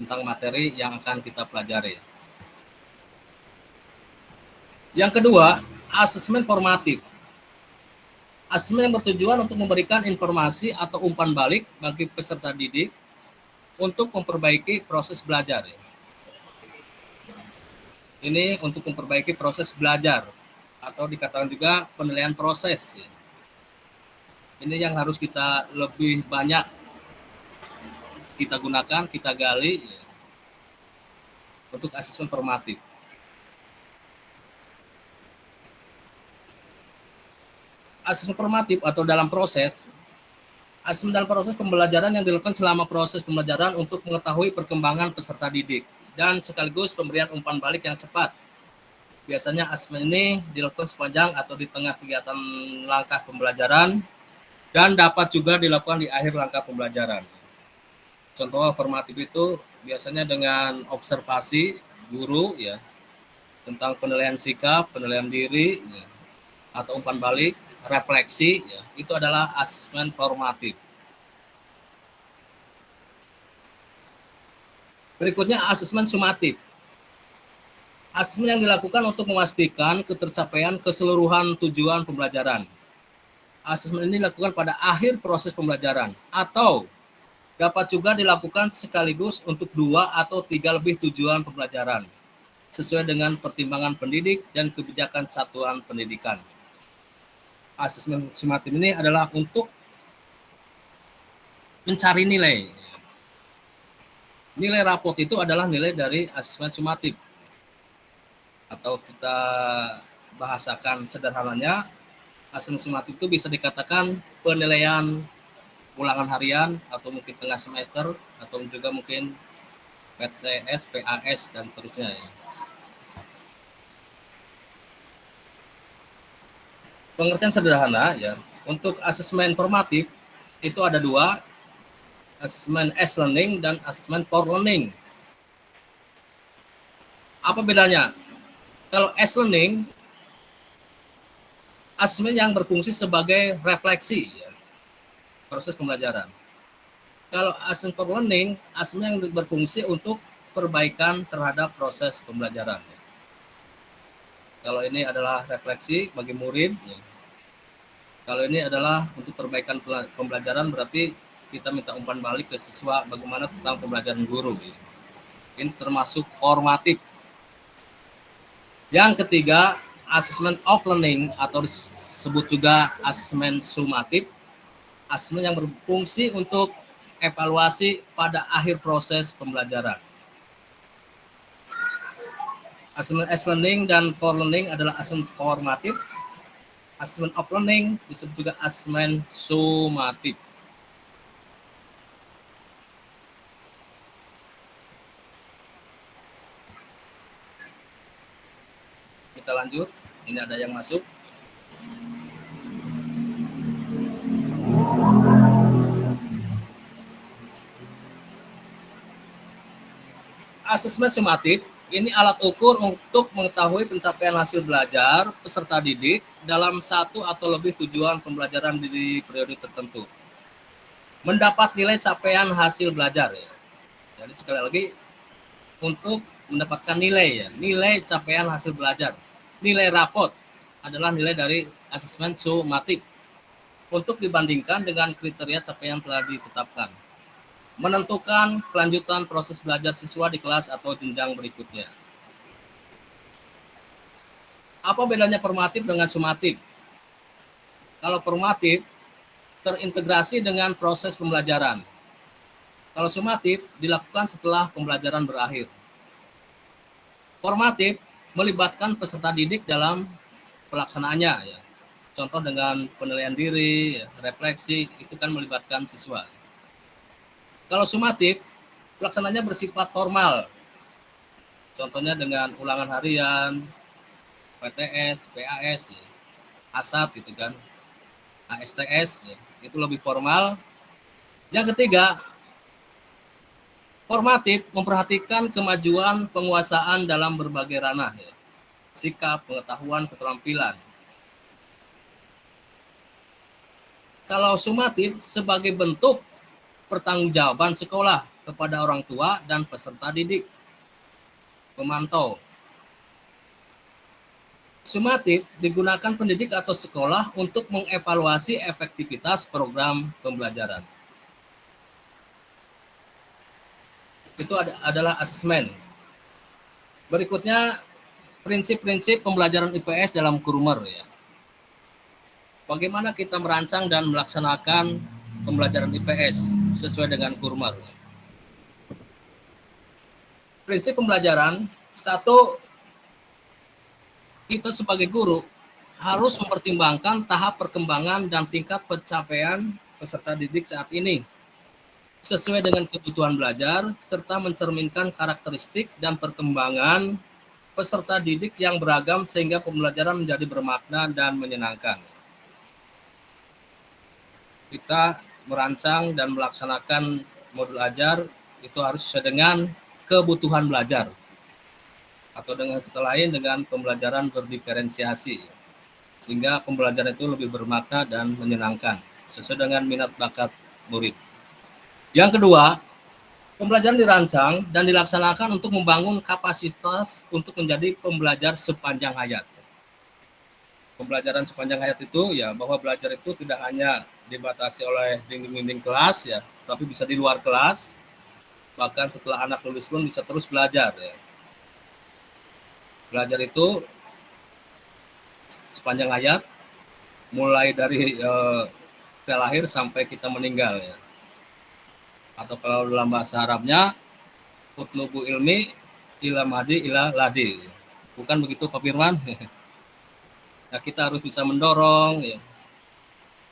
tentang materi yang akan kita pelajari. Yang kedua, asesmen formatif. Asesmen yang bertujuan untuk memberikan informasi atau umpan balik bagi peserta didik untuk memperbaiki proses belajar. Ini untuk memperbaiki proses belajar atau dikatakan juga penilaian proses. Ini yang harus kita lebih banyak kita gunakan, kita gali untuk asesmen formatif. Asesmen formatif atau dalam proses, asesmen dalam proses pembelajaran yang dilakukan selama proses pembelajaran untuk mengetahui perkembangan peserta didik dan sekaligus pemberian umpan balik yang cepat. Biasanya asesmen ini dilakukan sepanjang atau di tengah kegiatan langkah pembelajaran dan dapat juga dilakukan di akhir langkah pembelajaran. Contoh formatif itu biasanya dengan observasi guru ya tentang penilaian sikap, penilaian diri ya, atau umpan balik, refleksi ya, itu adalah asesmen formatif. Berikutnya asesmen sumatif. Asesmen yang dilakukan untuk memastikan ketercapaian keseluruhan tujuan pembelajaran. Asesmen ini dilakukan pada akhir proses pembelajaran atau dapat juga dilakukan sekaligus untuk 2 atau 3 lebih tujuan pembelajaran sesuai dengan pertimbangan pendidik dan kebijakan satuan pendidikan. Asesmen sumatif ini adalah untuk mencari nilai. Nilai rapot itu adalah nilai dari asesmen sumatif. Atau kita bahasakan sederhananya, asesmen sumatif itu bisa dikatakan penilaian ulangan harian atau mungkin tengah semester atau juga mungkin PTS, PAS dan seterusnya. Pengertian sederhana ya, untuk asesmen formatif itu ada 2, asesmen as learning dan asesmen for learning. Apa bedanya? Kalau as learning, asesmen yang berfungsi sebagai refleksi ya, proses pembelajaran. Kalau asesmen for learning, asesmen yang berfungsi untuk perbaikan terhadap proses pembelajaran. Kalau ini adalah refleksi bagi murid, ya. Kalau ini adalah untuk perbaikan pembelajaran, berarti kita minta umpan balik ke siswa bagaimana tentang pembelajaran guru. Ya. Ini termasuk formatif. Yang ketiga, asesmen of learning atau disebut juga asesmen sumatif, asesmen yang berfungsi untuk evaluasi pada akhir proses pembelajaran. Asesmen as learning dan for learning adalah asesmen formatif. Asesmen of learning disebut juga asesmen sumatif. Kita lanjut. Ini ada yang masuk. Asesmen sumatif ini alat ukur untuk mengetahui pencapaian hasil belajar peserta didik dalam satu atau lebih tujuan pembelajaran di periode tertentu. Mendapat nilai capaian hasil belajar ya. Jadi sekali lagi untuk mendapatkan nilai ya, nilai capaian hasil belajar. Nilai rapot adalah nilai dari asesmen sumatif untuk dibandingkan dengan kriteria capaian telah ditetapkan. Menentukan kelanjutan proses belajar siswa di kelas atau jenjang berikutnya. Apa bedanya formatif dengan sumatif? Kalau formatif terintegrasi dengan proses pembelajaran. Kalau sumatif dilakukan setelah pembelajaran berakhir. Formatif melibatkan peserta didik dalam pelaksanaannya ya. Contoh dengan penilaian diri, refleksi, itu kan melibatkan siswa. Kalau sumatif, pelaksananya bersifat formal. Contohnya dengan ulangan harian, PTS, PAS, ya. ASAT gitu kan, ASTS, ya. Itu lebih formal. Yang ketiga, formatif memperhatikan kemajuan penguasaan dalam berbagai ranah, ya. Sikap, pengetahuan, keterampilan. Kalau sumatif sebagai bentuk pertanggungjawaban sekolah kepada orang tua dan peserta didik, pemantau. Sumatif digunakan pendidik atau sekolah untuk mengevaluasi efektivitas program pembelajaran. Itu adalah asesmen. Berikutnya prinsip-prinsip pembelajaran IPS dalam Kurmer ya. Bagaimana kita merancang dan melaksanakan pembelajaran IPS sesuai dengan Kurmer. Prinsip pembelajaran, satu, kita sebagai guru harus mempertimbangkan tahap perkembangan dan tingkat pencapaian peserta didik saat ini sesuai dengan kebutuhan belajar serta mencerminkan karakteristik dan perkembangan peserta didik yang beragam sehingga pembelajaran menjadi bermakna dan menyenangkan. Kita merancang dan melaksanakan modul ajar itu harus sesuai dengan kebutuhan belajar atau dengan kata lain dengan pembelajaran berdiferensiasi sehingga pembelajaran itu lebih bermakna dan menyenangkan sesuai dengan minat bakat murid. Yang kedua, pembelajaran dirancang dan dilaksanakan untuk membangun kapasitas untuk menjadi pembelajar sepanjang hayat. Pembelajaran sepanjang hayat itu ya bahwa belajar itu tidak hanya dibatasi oleh dinding-dinding kelas ya, tapi bisa di luar kelas. Bahkan setelah anak lulus pun bisa terus belajar ya. Belajar itu sepanjang hayat, mulai dari kita lahir sampai kita meninggal ya. Atau kalau dalam bahasa Arabnya, utlubu ilmi ila madi ila ladi. Bukan begitu Pak Firman? Nah, kita harus bisa mendorong ya,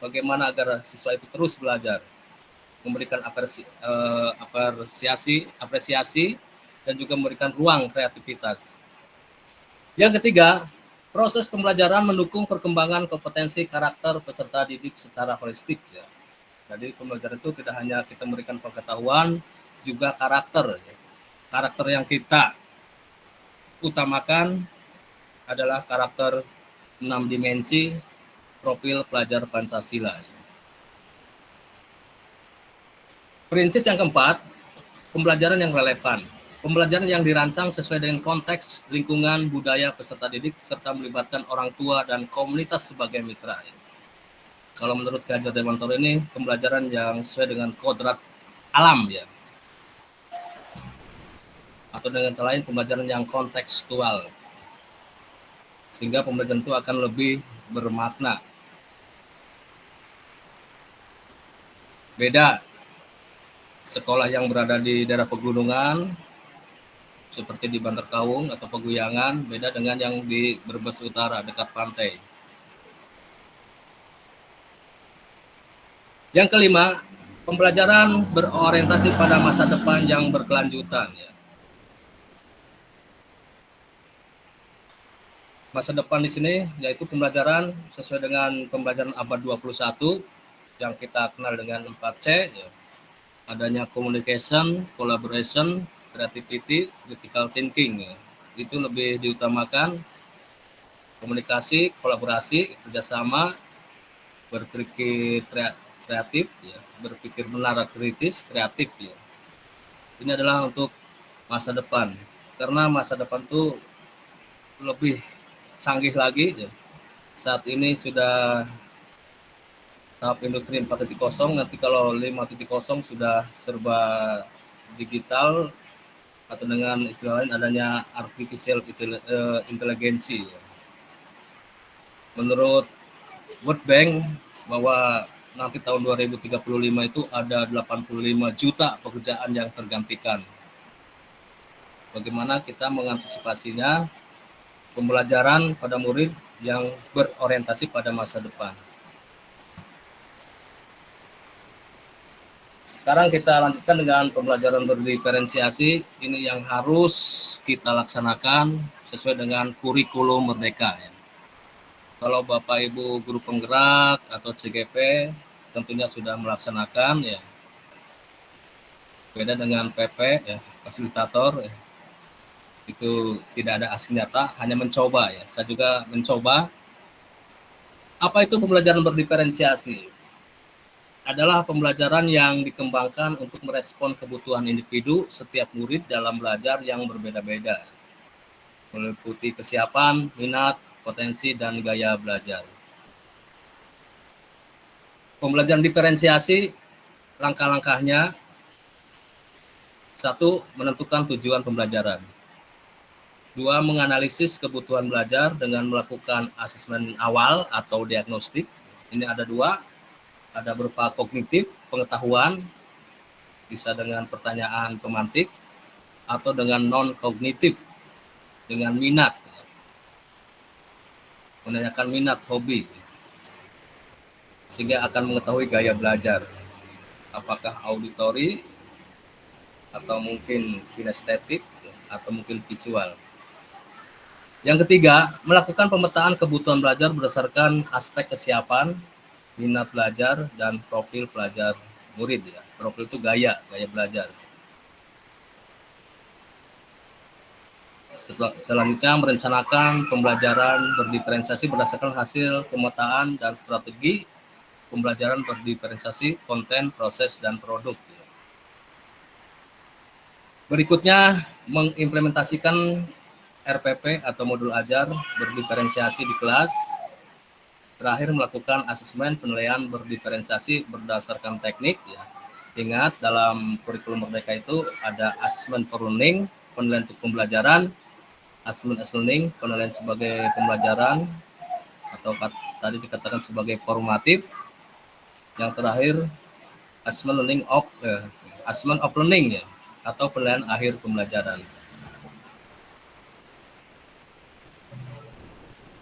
bagaimana agar siswa itu terus belajar, memberikan apresiasi dan juga memberikan ruang kreativitas. Yang ketiga, proses pembelajaran mendukung perkembangan kompetensi karakter peserta didik secara holistik ya. Jadi pembelajaran itu tidak hanya kita memberikan pengetahuan, juga karakter. Ya. Karakter yang kita utamakan adalah karakter 6 dimensi profil pelajar Pancasila. Prinsip yang keempat, pembelajaran yang relevan. Pembelajaran yang dirancang sesuai dengan konteks, lingkungan, budaya peserta didik, serta melibatkan orang tua dan komunitas sebagai mitra. Kalau menurut Ki Hajar Dewantoro ini, pembelajaran yang sesuai dengan kodrat alam ya. Atau dengan kata lain, pembelajaran yang kontekstual. Sehingga pembelajaran itu akan lebih bermakna. Beda sekolah yang berada di daerah pegunungan seperti di Bantar Kaung atau Peguyangan, beda dengan yang di Brebes Utara dekat pantai. Yang kelima, pembelajaran berorientasi pada masa depan yang berkelanjutan ya. Masa depan di sini yaitu pembelajaran sesuai dengan pembelajaran abad 21 yang kita kenal dengan 4C ya. Adanya communication, collaboration, creativity, critical thinking. Ya. Itu lebih diutamakan komunikasi, kolaborasi, kerjasama, berpikir kreatif, ya, berpikir menara kritis, kreatif. Ya. Ini adalah untuk masa depan, karena masa depan itu lebih canggih lagi. Ya. Saat ini sudah tahap industri 4.0, nanti kalau 5.0 sudah serba digital, atau dengan istilah lain adanya artificial intelligence. Menurut World Bank bahwa nanti tahun 2035 itu ada 85 juta pekerjaan yang tergantikan. Bagaimana kita mengantisipasinya? Pembelajaran pada murid yang berorientasi pada masa depan. Sekarang kita lanjutkan dengan pembelajaran berdiferensiasi. Ini yang harus kita laksanakan sesuai dengan kurikulum Merdeka. Ya. Kalau Bapak Ibu guru penggerak atau CGP tentunya sudah melaksanakan, ya. Beda dengan PP, ya, fasilitator, ya. Itu tidak ada aksi nyata, hanya mencoba. Ya. Saya juga mencoba. Apa itu pembelajaran berdiferensiasi? Adalah pembelajaran yang dikembangkan untuk merespon kebutuhan individu setiap murid dalam belajar yang berbeda-beda, meliputi kesiapan, minat, potensi, dan gaya belajar. Pembelajaran diferensiasi, langkah-langkahnya: 1. Menentukan tujuan pembelajaran. 2. Menganalisis kebutuhan belajar dengan melakukan asesmen awal atau diagnostik. Ini ada 2. Ada berupa kognitif, pengetahuan, bisa dengan pertanyaan pemantik, atau dengan non-kognitif, dengan minat, menanyakan minat, hobi, sehingga akan mengetahui gaya belajar, apakah auditori, atau mungkin kinestetik, atau mungkin visual. Yang ketiga, melakukan pemetaan kebutuhan belajar berdasarkan aspek kesiapan, minat belajar, dan profil pelajar murid. Ya. Profil itu gaya belajar. Selanjutnya, merencanakan pembelajaran berdiferensiasi berdasarkan hasil pemetaan dan strategi pembelajaran berdiferensiasi, konten, proses, dan produk. Berikutnya, mengimplementasikan RPP atau modul ajar berdiferensiasi di kelas. Terakhir, melakukan asesmen penilaian berdiferensiasi berdasarkan teknik. Ya. Ingat, dalam kurikulum Merdeka itu ada asesmen for learning, penilaian untuk pembelajaran, asesmen as learning, penilaian sebagai pembelajaran, atau tadi dikatakan sebagai formatif. Yang terakhir, asesmen of learning, ya, atau penilaian akhir pembelajaran.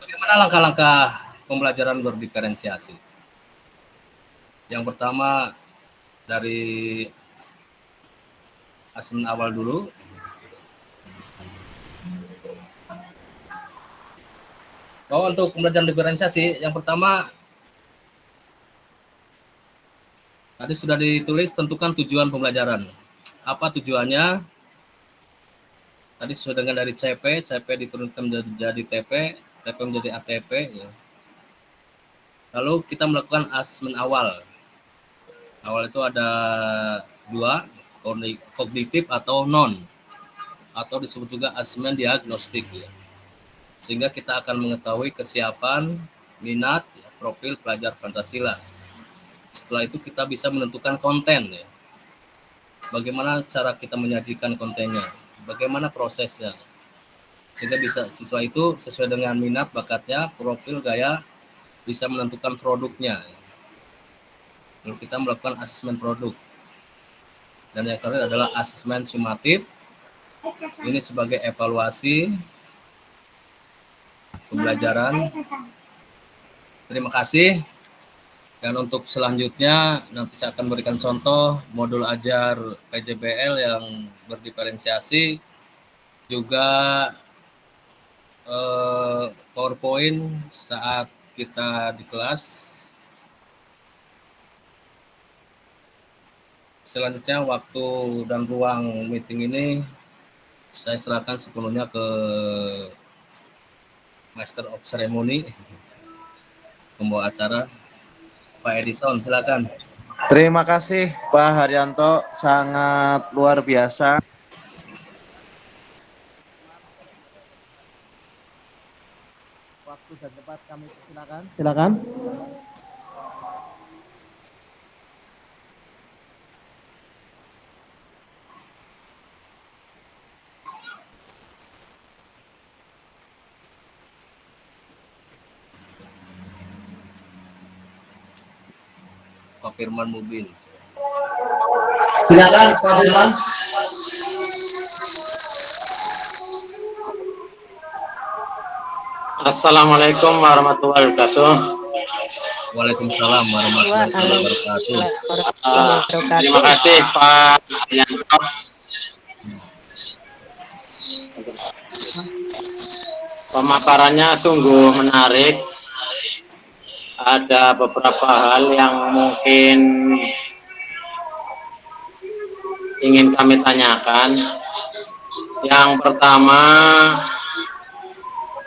Bagaimana langkah-langkah pembelajaran berdiferensiasi? Yang pertama, dari asesmen awal dulu. Bahwa untuk pembelajaran diferensiasi, yang pertama tadi sudah ditulis, tentukan tujuan pembelajaran. Apa tujuannya? Tadi sesuai dengan dari CP diturunkan menjadi TP, TP menjadi ATP. Ya. Lalu kita melakukan asesmen awal. Awal itu ada 2, kognitif atau non, atau disebut juga asesmen diagnostik. Ya. Sehingga kita akan mengetahui kesiapan, minat, ya, profil pelajar Pancasila. Setelah itu kita bisa menentukan konten. Ya. Bagaimana cara kita menyajikan kontennya, bagaimana prosesnya. Sehingga bisa siswa itu sesuai dengan minat, bakatnya, profil, gaya, bisa menentukan produknya. Lalu kita melakukan asesmen produk. Dan yang terakhir adalah asesmen sumatif. Ini sebagai evaluasi pembelajaran. Terima kasih. Dan untuk selanjutnya nanti saya akan berikan contoh modul ajar PJBL yang berdiferensiasi, juga PowerPoint saat kita di kelas. Selanjutnya waktu dan ruang meeting ini Saya serahkan sepenuhnya ke Master of Ceremony, pembawa acara, Pak Edison, silakan. Terima kasih Pak Haryanto, sangat luar biasa. Waktu dan tempat kami silakan. Silakan. Pak Firman Mubin. Silakan Pak Firman. Assalamualaikum warahmatullahi wabarakatuh. Waalaikumsalam warahmatullahi wabarakatuh. Terima kasih Pak Yanto. Pemaparannya sungguh menarik. Ada beberapa hal yang mungkin ingin kami tanyakan. Yang pertama,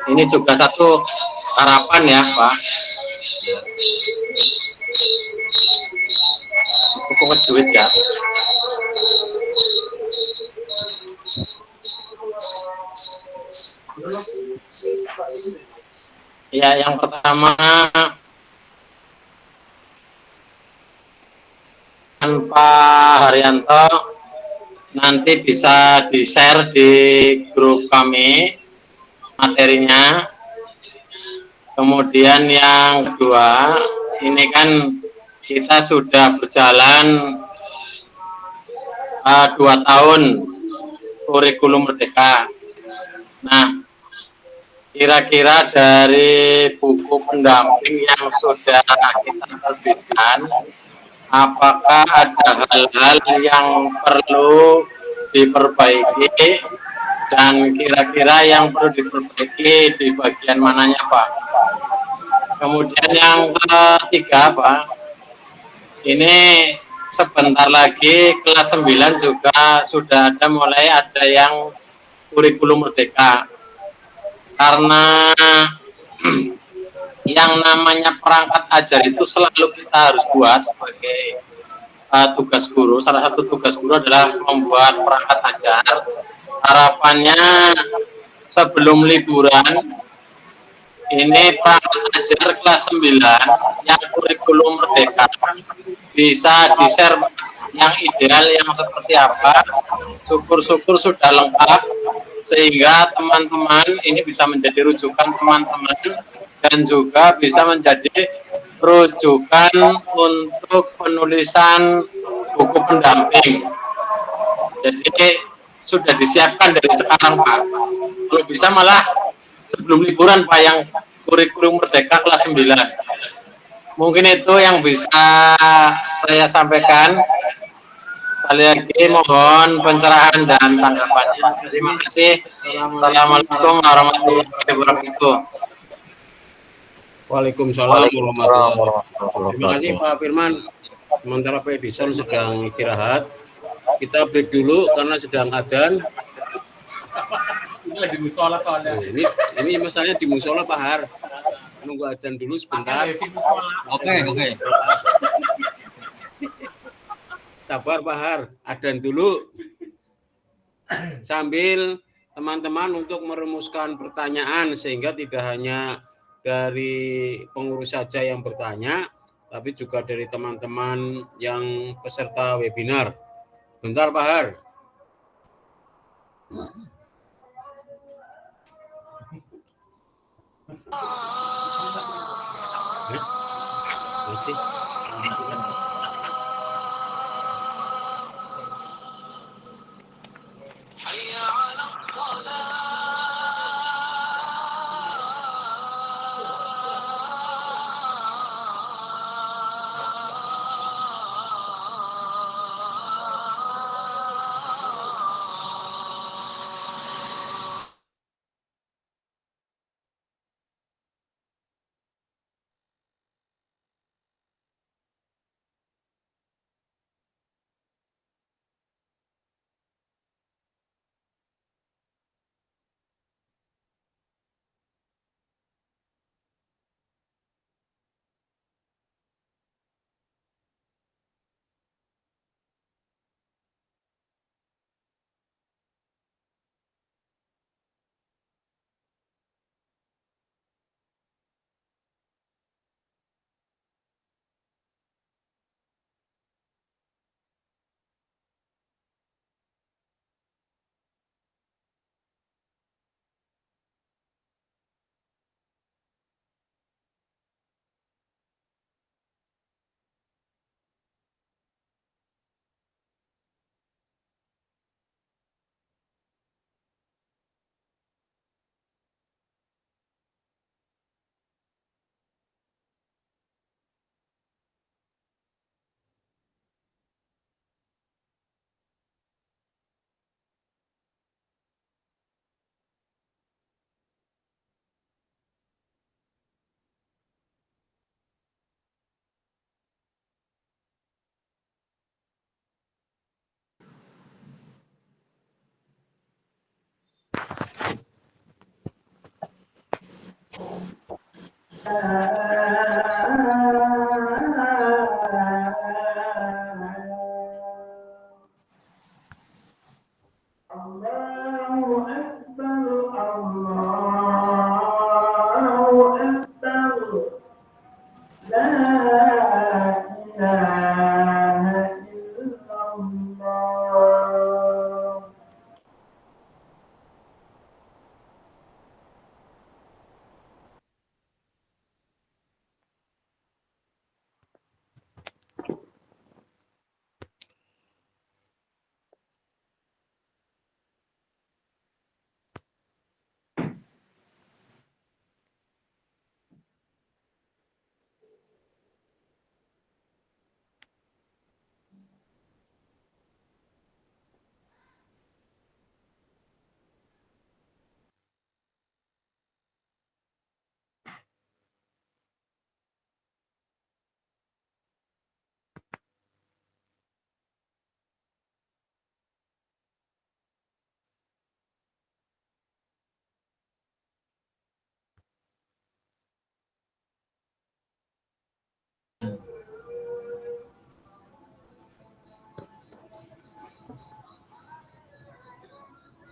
ini juga satu harapan ya Pak. Cukup kejuit ya. Ya, yang pertama, Pak Haryanto nanti bisa di-share di grup kami materinya. Kemudian yang kedua, ini kan kita sudah berjalan 2 tahun kurikulum merdeka. Nah, kira-kira dari buku pendamping yang sudah kita terbitkan, apakah ada hal-hal yang perlu diperbaiki dan kira-kira yang perlu diperbaiki di bagian mananya Pak? Kemudian yang ketiga Pak, ini sebentar lagi kelas 9 juga sudah mulai ada yang kurikulum merdeka. Karena yang namanya perangkat ajar itu selalu kita harus buat sebagai tugas guru. Salah satu tugas guru adalah membuat perangkat ajar. Harapannya sebelum liburan ini perangkat ajar kelas 9 yang kurikulum merdeka bisa di-share yang ideal yang seperti apa. Syukur-syukur sudah lengkap sehingga teman-teman ini bisa menjadi rujukan teman-teman dan juga bisa menjadi rujukan untuk penulisan buku pendamping. Jadi sudah disiapkan dari sekarang Pak. Kalau bisa malah sebelum liburan Pak yang kurikulum merdeka kelas 9. Mungkin itu yang bisa saya sampaikan. Sekali lagi mohon pencerahan dan tanggapannya. Terima kasih. Assalamualaikum warahmatullahi wabarakatuh. Waalaikumsalam warahmatullahi wabarakatuh. Terima kasih Pak Firman. Sementara Pak Edison sedang istirahat, kita break dulu karena sedang adzan. Ini lagi musola soalnya. Ini masalahnya di musola Pak Har. Nunggu adzan dulu sebentar. Oke. Sabar Pak Har, adzan dulu. Sambil teman-teman untuk merumuskan pertanyaan sehingga tidak hanya dari pengurus saja yang bertanya, tapi juga dari teman-teman yang peserta webinar. Bentar Pak Har. Masih.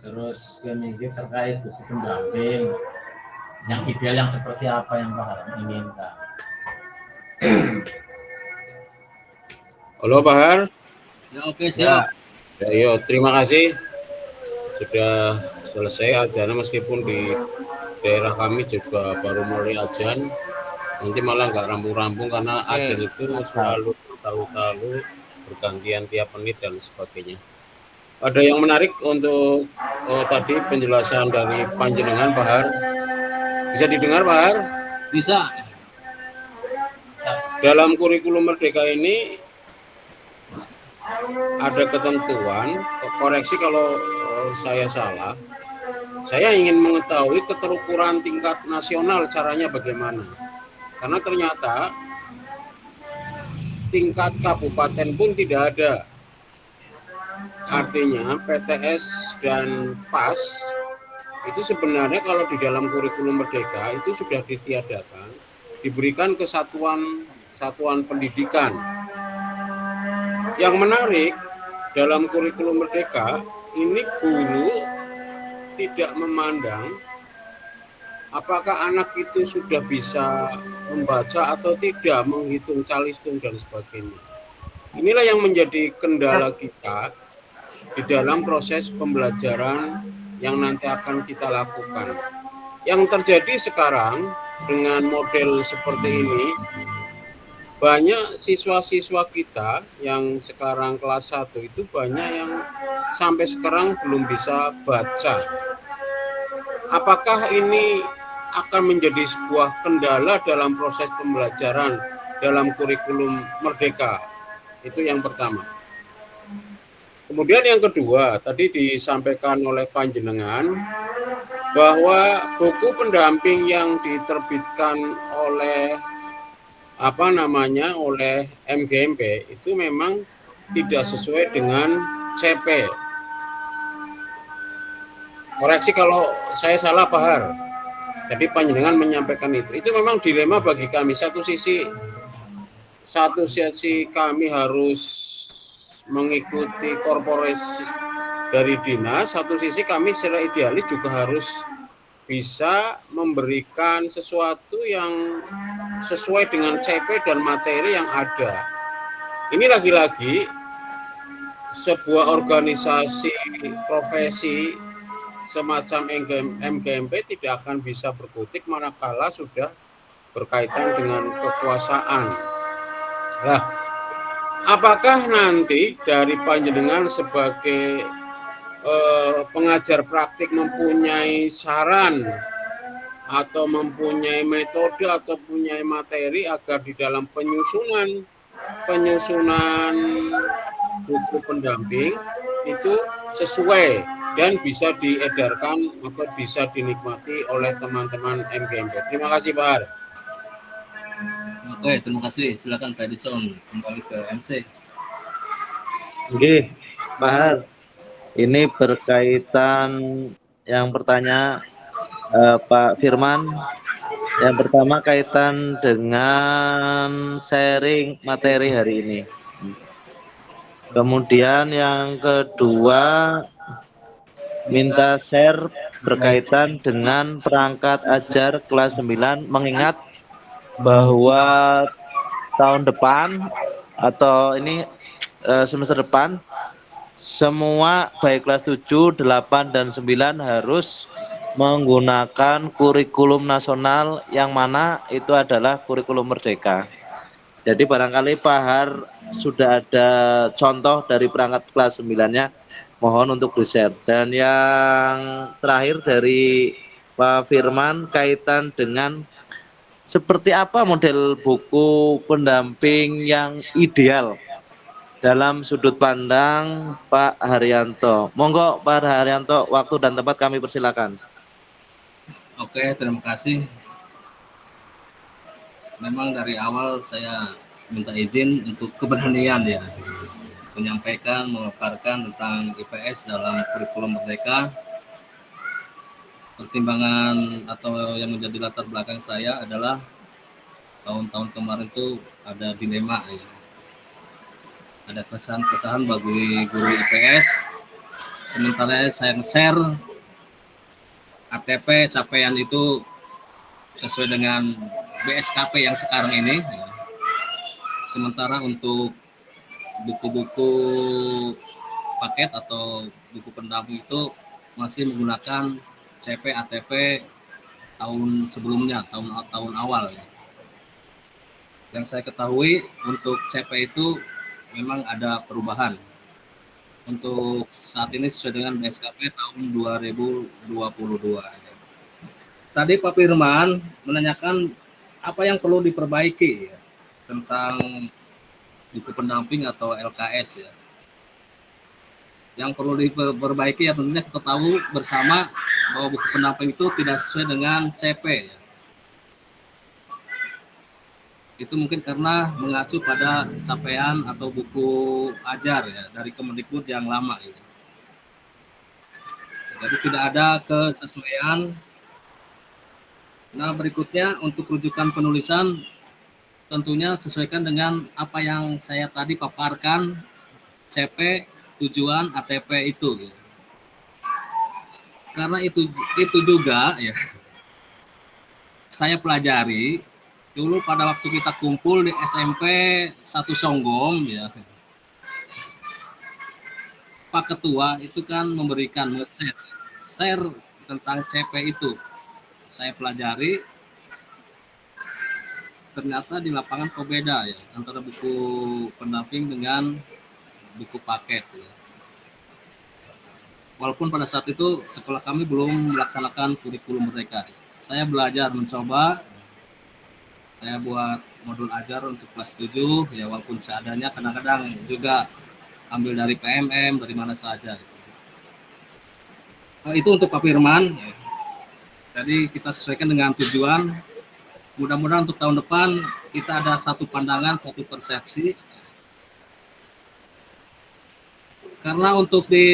Terus kemudian terkait buku pendamping, yang ideal yang seperti apa yang Pak Har inginkan? Halo Pak Har. Ya oke siap. Ya, terima kasih sudah selesai ajannya, meskipun di daerah kami juga baru mulai ajan, nanti malah nggak rampung-rampung karena ajan itu selalu tahu-tahu bergantian tiap menit dan sebagainya. Ada yang menarik untuk tadi penjelasan dari panjenengan Pak Har. Bisa didengar Pak Har? Bisa. Dalam kurikulum Merdeka ini ada ketentuan, koreksi kalau saya salah. Saya ingin mengetahui keterukuran tingkat nasional caranya bagaimana. Karena ternyata tingkat kabupaten pun tidak ada. Artinya PTS dan PAS itu sebenarnya kalau di dalam kurikulum Merdeka itu sudah ditiadakan, diberikan kesatuan pendidikan. Yang menarik dalam kurikulum Merdeka ini guru tidak memandang apakah anak itu sudah bisa membaca atau tidak, menghitung calistung dan sebagainya. Inilah yang menjadi kendala kita di dalam proses pembelajaran yang nanti akan kita lakukan. Yang terjadi sekarang dengan model seperti ini, banyak siswa-siswa kita yang sekarang kelas 1 itu banyak yang sampai sekarang belum bisa baca. Apakah ini akan menjadi sebuah kendala dalam proses pembelajaran dalam kurikulum Merdeka? Itu yang pertama. Kemudian yang kedua, tadi disampaikan oleh panjenengan bahwa buku pendamping yang diterbitkan oleh oleh MGMP itu memang tidak sesuai dengan CP. Koreksi kalau saya salah Pak Har. Jadi panjenengan menyampaikan itu. Itu memang dilema bagi kami. Satu sisi kami harus mengikuti korporasi dari dinas, satu sisi kami secara idealis juga harus bisa memberikan sesuatu yang sesuai dengan CP dan materi yang ada. Ini lagi-lagi sebuah organisasi profesi semacam MGMP tidak akan bisa berkutik manakala sudah berkaitan dengan kekuasaan. Nah, apakah nanti dari panjenengan sebagai pengajar praktik mempunyai saran atau mempunyai metode atau mempunyai materi agar di dalam penyusunan buku pendamping itu sesuai dan bisa diedarkan atau bisa dinikmati oleh teman-teman MGMP. Terima kasih Pak Har. Oke, terima kasih. Silakan Pak Edison kembali ke MC. Oke, Pak Har. Ini berkaitan yang pertanyaan Pak Firman Yang pertama kaitan dengan sharing materi hari ini. Kemudian yang kedua minta share berkaitan dengan perangkat ajar kelas 9, mengingat bahwa tahun depan atau ini semester depan semua baik kelas 7, 8 dan 9 harus menggunakan kurikulum nasional yang mana itu adalah kurikulum merdeka. Jadi barangkali Pak Har sudah ada contoh dari perangkat kelas 9-nya, mohon untuk di-share. Dan yang terakhir dari Pak Firman kaitan dengan seperti apa model buku pendamping yang ideal dalam sudut pandang Pak Haryanto. Monggo Pak Haryanto, waktu dan tempat kami persilakan. Oke, terima kasih. Memang dari awal saya minta izin untuk keberanian ya, menyampaikan, memaparkan tentang IPS dalam kurikulum merdeka. Pertimbangan atau yang menjadi latar belakang saya adalah tahun-tahun kemarin itu ada dilema ya. Ada keresahan bagi guru IPS. Sementara saya share ATP capaian itu sesuai dengan BSKP yang sekarang ini. Sementara untuk buku-buku paket atau buku pendamping itu masih menggunakan CP ATP tahun sebelumnya, tahun awal. Yang saya ketahui untuk CP itu memang ada perubahan. Untuk saat ini sesuai dengan BSKP tahun 2022. Tadi Pak Firman menanyakan apa yang perlu diperbaiki ya, tentang buku pendamping atau LKS ya. Yang perlu diperbaiki ya tentunya kita tahu bersama bahwa buku pendamping itu tidak sesuai dengan CP ya. Itu mungkin karena mengacu pada capaian atau buku ajar ya dari Kemendikbud yang lama ya. Jadi tidak ada kesesuaian. Nah, berikutnya untuk rujukan penulisan tentunya sesuaikan dengan apa yang saya tadi paparkan, CP, tujuan, ATP itu. Karena itu juga ya saya pelajari dulu pada waktu kita kumpul di SMP 1 Songgom ya. Pak Ketua itu kan memberikan share tentang CP itu. Saya pelajari, ternyata di lapangan kok beda ya antara buku pendamping dengan buku paket ya. Walaupun pada saat itu sekolah kami belum melaksanakan kurikulum merdeka. Saya belajar mencoba, saya buat modul ajar untuk kelas 7 ya, walaupun seadanya, kadang-kadang juga ambil dari PMM, dari mana saja. Nah, itu untuk Pak Firman ya. Jadi kita sesuaikan dengan tujuan. Mudah-mudahan untuk tahun depan kita ada satu pandangan, satu persepsi. Karena untuk di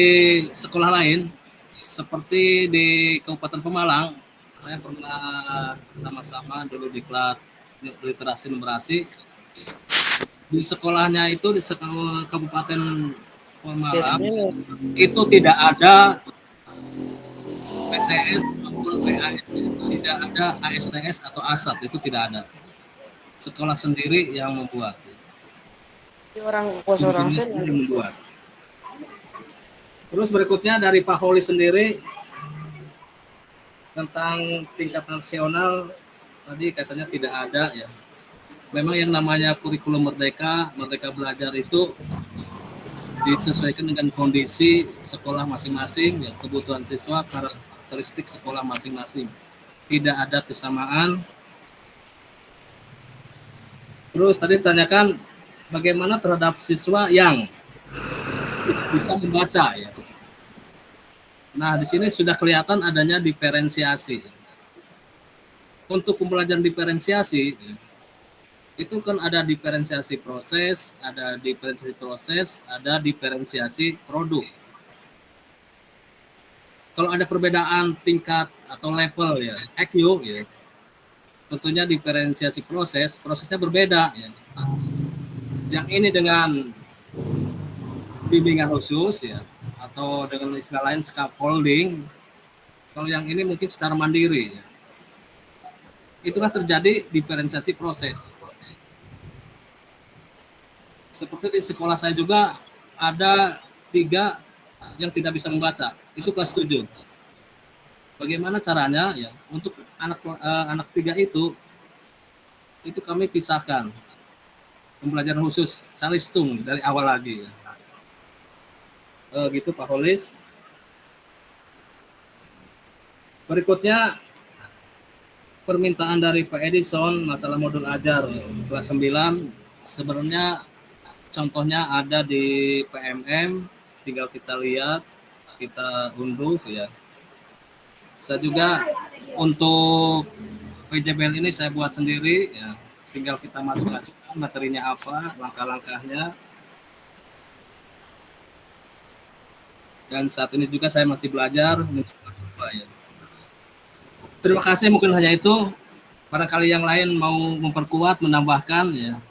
sekolah lain, seperti di Kabupaten Pemalang, saya pernah sama-sama dulu di kelas literasi numerasi. Di sekolahnya itu di Kabupaten Pemalang itu tidak ada PTS maupun PAS, tidak ada ASTS atau ASAT, itu tidak ada. Sekolah sendiri yang membuat. Orang yang membuat. Terus berikutnya dari Pak Holi sendiri tentang tingkat nasional tadi katanya tidak ada ya. Memang yang namanya kurikulum merdeka belajar itu disesuaikan dengan kondisi sekolah masing-masing, ya, kebutuhan siswa, karakteristik sekolah masing-masing. Tidak ada kesamaan. Terus tadi ditanyakan bagaimana terhadap siswa yang bisa membaca ya. Nah, di sini sudah kelihatan adanya diferensiasi. Untuk pembelajaran diferensiasi itu kan ada diferensiasi proses, ada diferensiasi produk. Kalau ada perbedaan tingkat atau level ya, EQ ya, tentunya diferensiasi prosesnya berbeda ya. Yang ini dengan bimbingan khusus ya, atau dengan istilah lain scaffolding. Kalau yang ini mungkin secara mandiri ya. Itulah terjadi diferensiasi proses. Seperti di sekolah saya juga ada 3 yang tidak bisa membaca, itu kelas 7. Bagaimana caranya ya untuk anak 3 itu kami pisahkan pembelajaran khusus calistung dari awal lagi ya. Gitu Pak Holis. Berikutnya permintaan dari Pak Edison masalah modul ajar kelas 9 sebenarnya contohnya ada di PMM, tinggal kita lihat, kita unduh ya. Saya juga untuk PJBL ini saya buat sendiri ya, tinggal kita masukkan materinya apa, langkah-langkahnya. Dan saat ini juga saya masih belajar. Terima kasih, mungkin hanya itu. Barangkali yang lain mau memperkuat, menambahkan ya.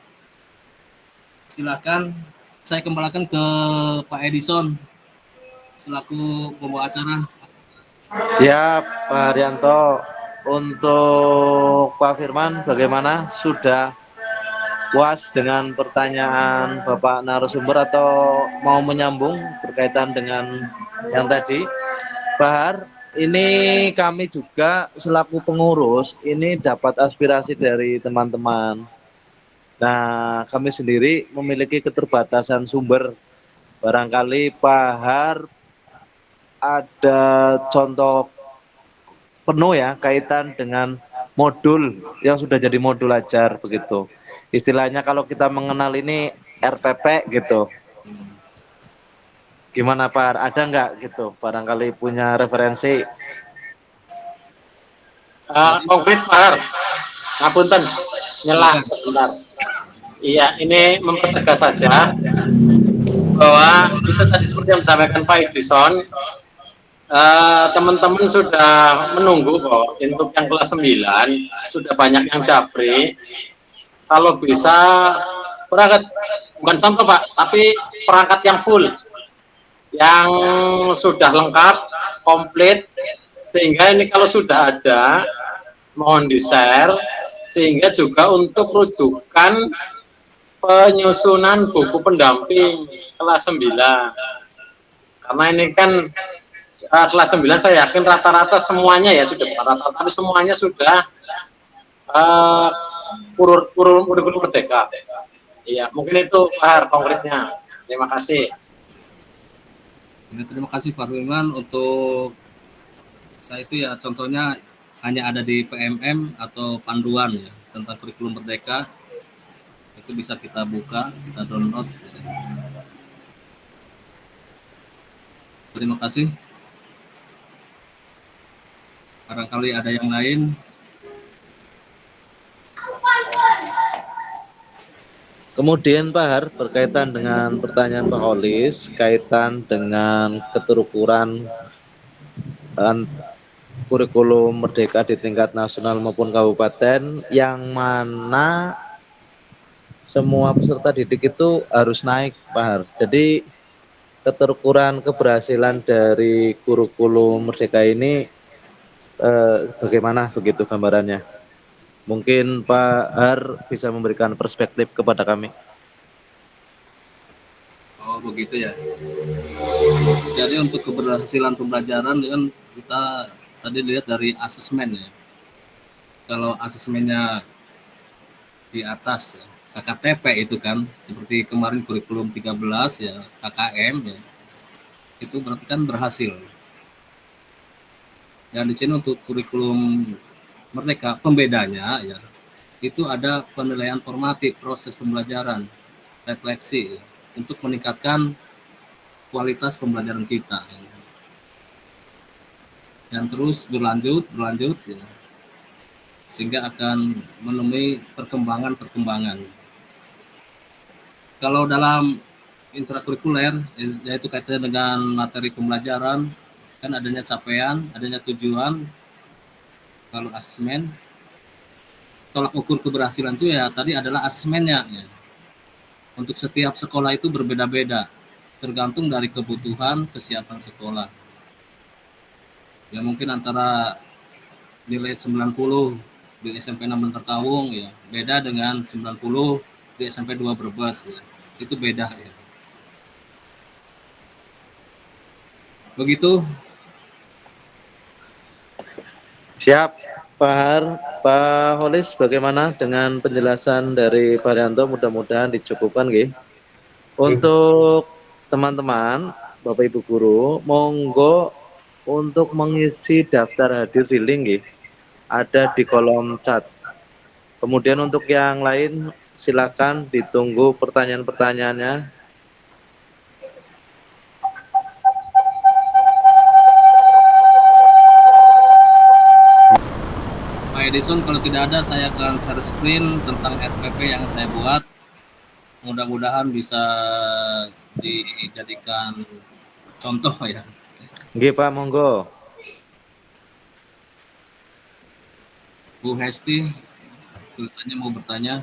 Silakan, saya kembalikan ke Pak Edison selaku pembawa acara. Siap, Pak Haryanto. Untuk Pak Firman, bagaimana? Sudah puas dengan pertanyaan Bapak narasumber atau mau menyambung berkaitan dengan yang tadi? Bahar, ini kami juga selaku pengurus ini dapat aspirasi dari teman-teman. Nah, kami sendiri memiliki keterbatasan sumber. Barangkali Pak Har ada contoh penuh ya kaitan dengan modul yang sudah jadi modul ajar begitu. Istilahnya kalau kita mengenal ini RPP gitu. Gimana Pak Har? Ada nggak gitu? Barangkali punya referensi. Konkret Pak Har. Ngapunten, nyelah sebentar. Iya, ini mempertegas saja bahwa itu tadi seperti yang disampaikan Pak Edison, teman-teman sudah menunggu kok untuk yang kelas 9, sudah banyak yang japri. Kalau bisa perangkat, bukan contoh Pak, tapi perangkat yang full, yang sudah lengkap, komplit, sehingga ini kalau sudah ada, mohon di-share, sehingga juga untuk rujukan penyusunan buku pendamping kelas 9. Karena ini kan kelas 9 saya yakin rata-rata semuanya ya sudah rata-rata, tapi semuanya sudah kurikulum merdeka. Iya, mungkin itu Pak konkretnya. Terima kasih. Ya, terima kasih Pak Firman. Untuk saya itu ya contohnya hanya ada di PMM atau panduan ya tentang kurikulum merdeka. Itu bisa kita buka, kita download. Terima kasih. Barangkali ada yang lain. Kemudian Pak Har, berkaitan dengan pertanyaan Pak Holis, kaitan dengan keterukuran kurikulum merdeka di tingkat nasional maupun kabupaten, yang mana semua peserta didik itu harus naik Pak Har. Jadi keterukuran keberhasilan dari kurikulum merdeka ini bagaimana begitu gambarannya? Mungkin Pak Har bisa memberikan perspektif kepada kami. Oh begitu ya. Jadi untuk keberhasilan pembelajaran kan kita tadi lihat dari asesmen ya. Kalau asesmennya di atas ya, KKTP itu kan seperti kemarin kurikulum 13 ya, KKM ya. Itu berarti kan berhasil. Dan di sini untuk kurikulum merdeka pembedanya ya itu ada penilaian formatif proses pembelajaran, refleksi ya, untuk meningkatkan kualitas pembelajaran kita ya. Dan terus berlanjut ya, sehingga akan menemui perkembangan. Kalau dalam intrakurikuler yaitu kaitannya dengan materi pembelajaran kan adanya capaian, adanya tujuan. Kalau asesmen tolak ukur keberhasilan itu ya tadi adalah asesmennya. Ya. Untuk setiap sekolah itu berbeda-beda, tergantung dari kebutuhan kesiapan sekolah. Ya mungkin antara nilai 90 di SMP 6 Bantarkawung ya beda dengan 90 di SMP 2 Brebes ya. Itu beda ya. Begitu. Siap, Pak Holis, bagaimana dengan penjelasan dari Pak Haryanto? Mudah-mudahan dicukupkan, nggih. Untuk teman-teman, Bapak Ibu guru, monggo untuk mengisi daftar hadir di link, nggih. Ada di kolom chat. Kemudian untuk yang lain, silakan ditunggu pertanyaan-pertanyaannya. Pak Edison, kalau tidak ada saya akan share screen tentang RPP yang saya buat. Mudah-mudahan bisa dijadikan contoh ya. Nggih Pak, monggo. Bu Hesti, kelihatannya mau bertanya.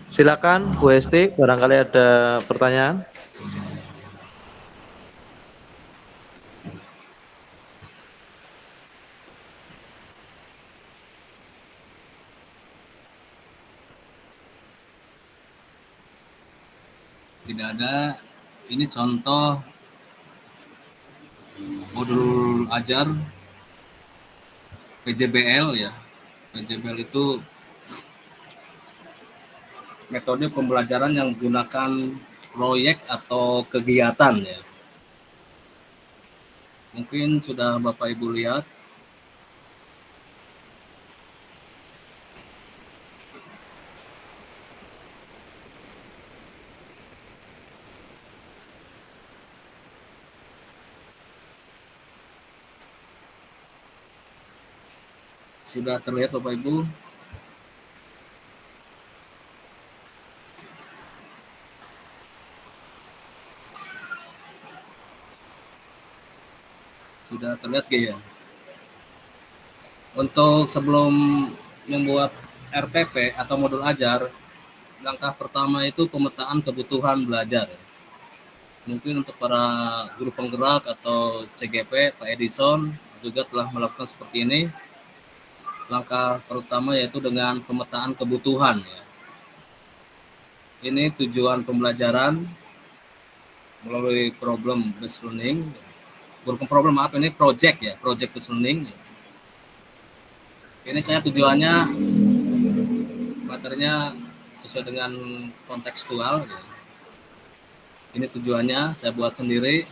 Silakan Bu Hesti, barangkali ada pertanyaan. Tidak ada. Ini contoh modul ajar PJBL ya. PJBL itu metode pembelajaran yang menggunakan proyek atau kegiatan ya. Mungkin sudah Bapak Ibu lihat. Sudah terlihat Bapak Ibu? Sudah terlihat ya? Untuk sebelum membuat RPP atau modul ajar, langkah pertama itu pemetaan kebutuhan belajar. Mungkin untuk para guru penggerak atau CGP, Pak Edison juga telah melakukan seperti ini. Langkah pertama yaitu dengan pemetaan kebutuhan. Ini tujuan pembelajaran melalui problem based learning. Bukan problem apa ini project ya, project based learning. Ini saya tujuannya materinya sesuai dengan kontekstual. Ini tujuannya saya buat sendiri.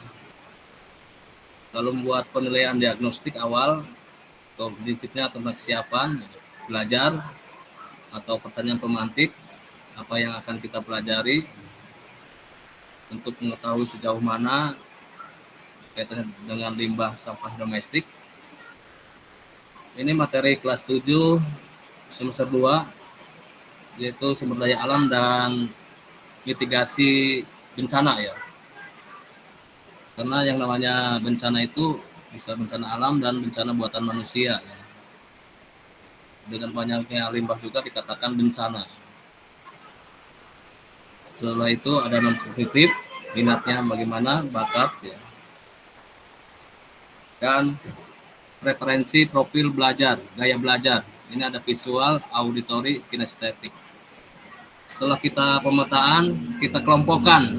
Lalu membuat penilaian diagnostik awal atau sedikitnya tentang kesiapan belajar atau pertanyaan pemantik apa yang akan kita pelajari untuk mengetahui sejauh mana kaitannya dengan limbah sampah domestik. Ini materi kelas 7 semester 2 yaitu sumber daya alam dan mitigasi bencana ya. Karena yang namanya bencana itu bisa bencana alam dan bencana buatan manusia. Ya. Dengan banyaknya limbah juga dikatakan bencana. Setelah itu ada non kognitif, minatnya bagaimana, bakat, ya. Dan preferensi profil belajar, gaya belajar. Ini ada visual, auditory, kinestetik. Setelah kita pemetaan, kita kelompokkan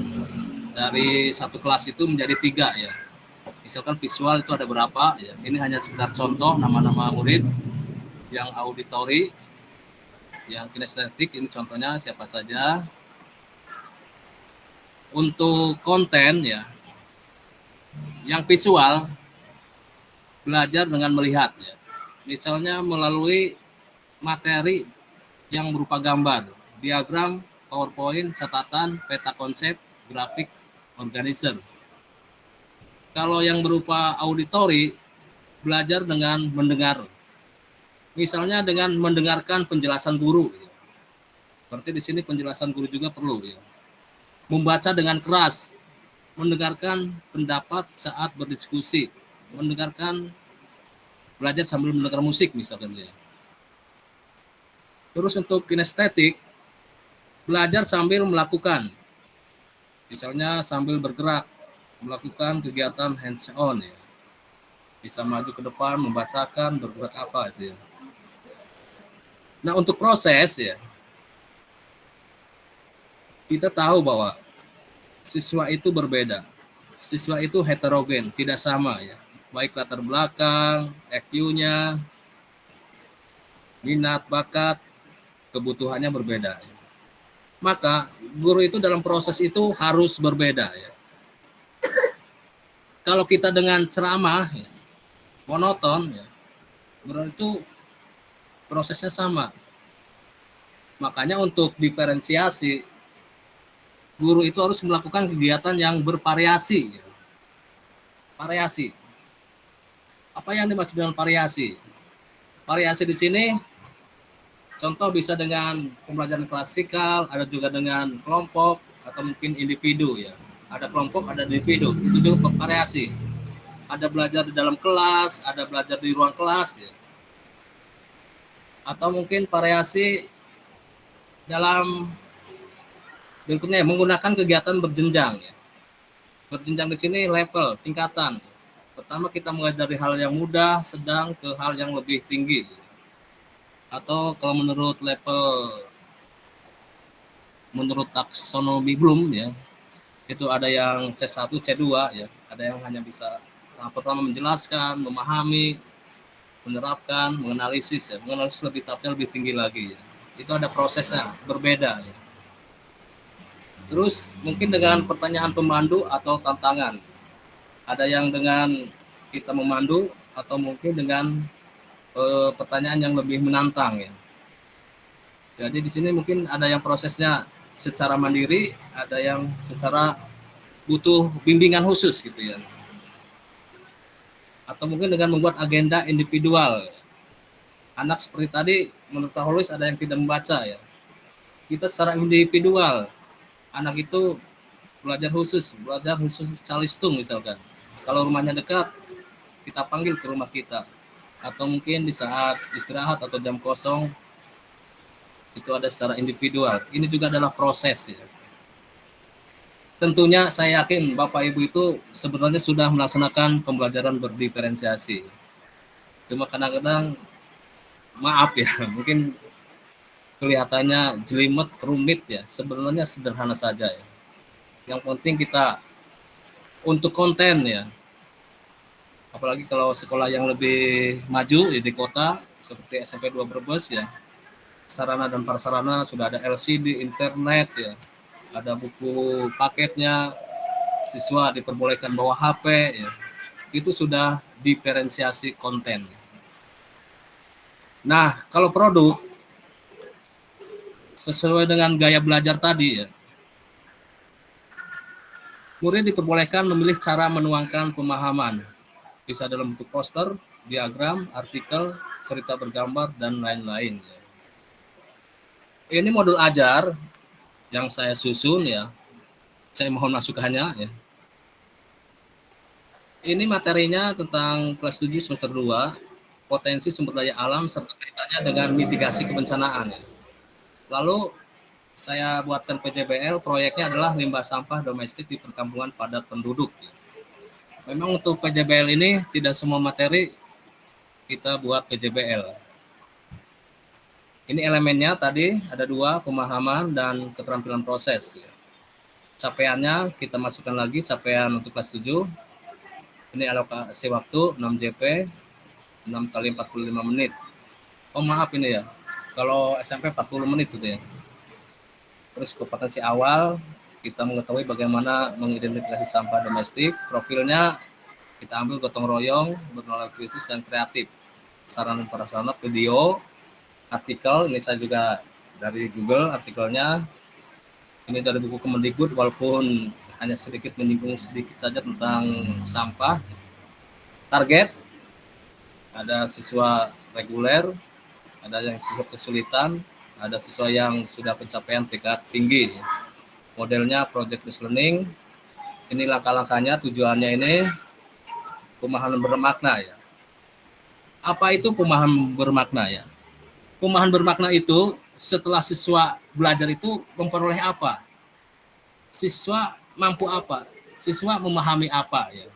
dari satu kelas itu menjadi 3 ya. Misalkan visual itu ada berapa ya. Ini hanya sekedar contoh nama-nama murid. Yang auditory, yang kinestetik ini contohnya siapa saja. Untuk konten ya. Yang visual belajar dengan melihat ya. Misalnya melalui materi yang berupa gambar, diagram, PowerPoint, catatan, peta konsep, grafik, organizer. Kalau yang berupa auditori, belajar dengan mendengar. Misalnya dengan mendengarkan penjelasan guru. Berarti di sini penjelasan guru juga perlu. Ya. Membaca dengan keras, mendengarkan pendapat saat berdiskusi, mendengarkan belajar sambil mendengar musik misalkan. Ya. Terus untuk kinestetik, belajar sambil melakukan. Misalnya sambil bergerak, melakukan kegiatan hands on ya. Bisa maju ke depan, membacakan, bergerak apa itu ya. Nah, untuk proses ya, kita tahu bahwa siswa itu berbeda. Siswa itu heterogen, tidak sama ya. Baik latar belakang, EQ-nya, minat, bakat, kebutuhannya berbeda. Maka guru itu dalam proses itu harus berbeda ya. Kalau kita dengan ceramah ya, monoton ya, berarti prosesnya sama. Makanya untuk diferensiasi, guru itu harus melakukan kegiatan yang bervariasi. Ya. Variasi. Apa yang dimaksud dengan variasi? Variasi di sini contoh bisa dengan pembelajaran klasikal, ada juga dengan kelompok atau mungkin individu ya. Ada kelompok, ada individu, itu juga variasi. Ada belajar di dalam kelas, ada belajar di ruang kelas ya. Atau mungkin variasi dalam berikutnya menggunakan kegiatan berjenjang ya. Berjenjang di sini level, tingkatan. Pertama kita mengajari hal yang mudah, sedang ke hal yang lebih tinggi. Atau kalau menurut taksonomi Bloom ya, itu ada yang C1, C2 ya, ada yang hanya bisa pertama menjelaskan, memahami, menerapkan, menganalisis ya, menganalisis lebih tahapnya lebih tinggi lagi ya. Itu ada prosesnya berbeda ya. Terus mungkin dengan pertanyaan pemandu atau tantangan, ada yang dengan kita memandu atau mungkin dengan pertanyaan yang lebih menantang ya. Jadi di sini mungkin ada yang prosesnya secara mandiri, ada yang secara butuh bimbingan khusus gitu ya. Atau mungkin dengan membuat agenda individual. Anak seperti tadi menurut Pak Holis ada yang tidak membaca ya. Kita secara individual, anak itu belajar khusus calistung misalkan. Kalau rumahnya dekat, kita panggil ke rumah kita. Atau mungkin di saat istirahat atau jam kosong itu ada secara individual. Ini juga adalah proses ya. Tentunya saya yakin Bapak Ibu itu sebenarnya sudah melaksanakan pembelajaran berdiferensiasi. Cuma kadang-kadang maaf ya, mungkin kelihatannya jelimet, rumit ya. Sebenarnya sederhana saja ya. Yang penting kita untuk konten ya. Apalagi kalau sekolah yang lebih maju ya di kota seperti SMP 2 Brebes ya, sarana dan prasarana sudah ada LCD, internet ya, ada buku paketnya, siswa diperbolehkan bawa HP ya, itu sudah diferensiasi konten. Nah kalau produk sesuai dengan gaya belajar tadi ya, murid diperbolehkan memilih cara menuangkan pemahaman. Bisa dalam bentuk poster, diagram, artikel, cerita bergambar, dan lain-lain. Ini modul ajar yang saya susun ya. Saya mohon masukannya ya. Ini materinya tentang kelas 7 semester 2, potensi sumber daya alam serta kaitannya dengan mitigasi kebencanaan. Ya. Lalu saya buatkan PJBL, proyeknya adalah limbah sampah domestik di perkampungan padat penduduk. Ya. Memang untuk PJBL ini tidak semua materi kita buat PJBL. Ini elemennya tadi ada 2, pemahaman dan keterampilan proses. Capaiannya kita masukkan lagi, capaian untuk kelas 7. Ini alokasi waktu 6 JP, 6 kali 45 menit. Oh maaf ini ya, kalau SMP 40 menit gitu ya. Terus kompetensi awal, kita mengetahui bagaimana mengidentifikasi sampah domestik, profilnya kita ambil gotong royong, bernalar kritis dan kreatif, sarana dan prasarana, video, artikel, ini saya juga dari Google artikelnya, ini dari buku Kemendikbud walaupun hanya sedikit menyinggung sedikit saja tentang sampah. Target, ada siswa reguler, ada yang siswa kesulitan, ada siswa yang sudah pencapaian tingkat tinggi. Modelnya project based learning. Ini langkah-langkahnya, tujuannya ini pemahaman bermakna ya. Apa itu pemahaman bermakna ya? pemahaman bermakna itu setelah siswa belajar itu memperoleh apa? Siswa mampu apa? Siswa memahami apa ya?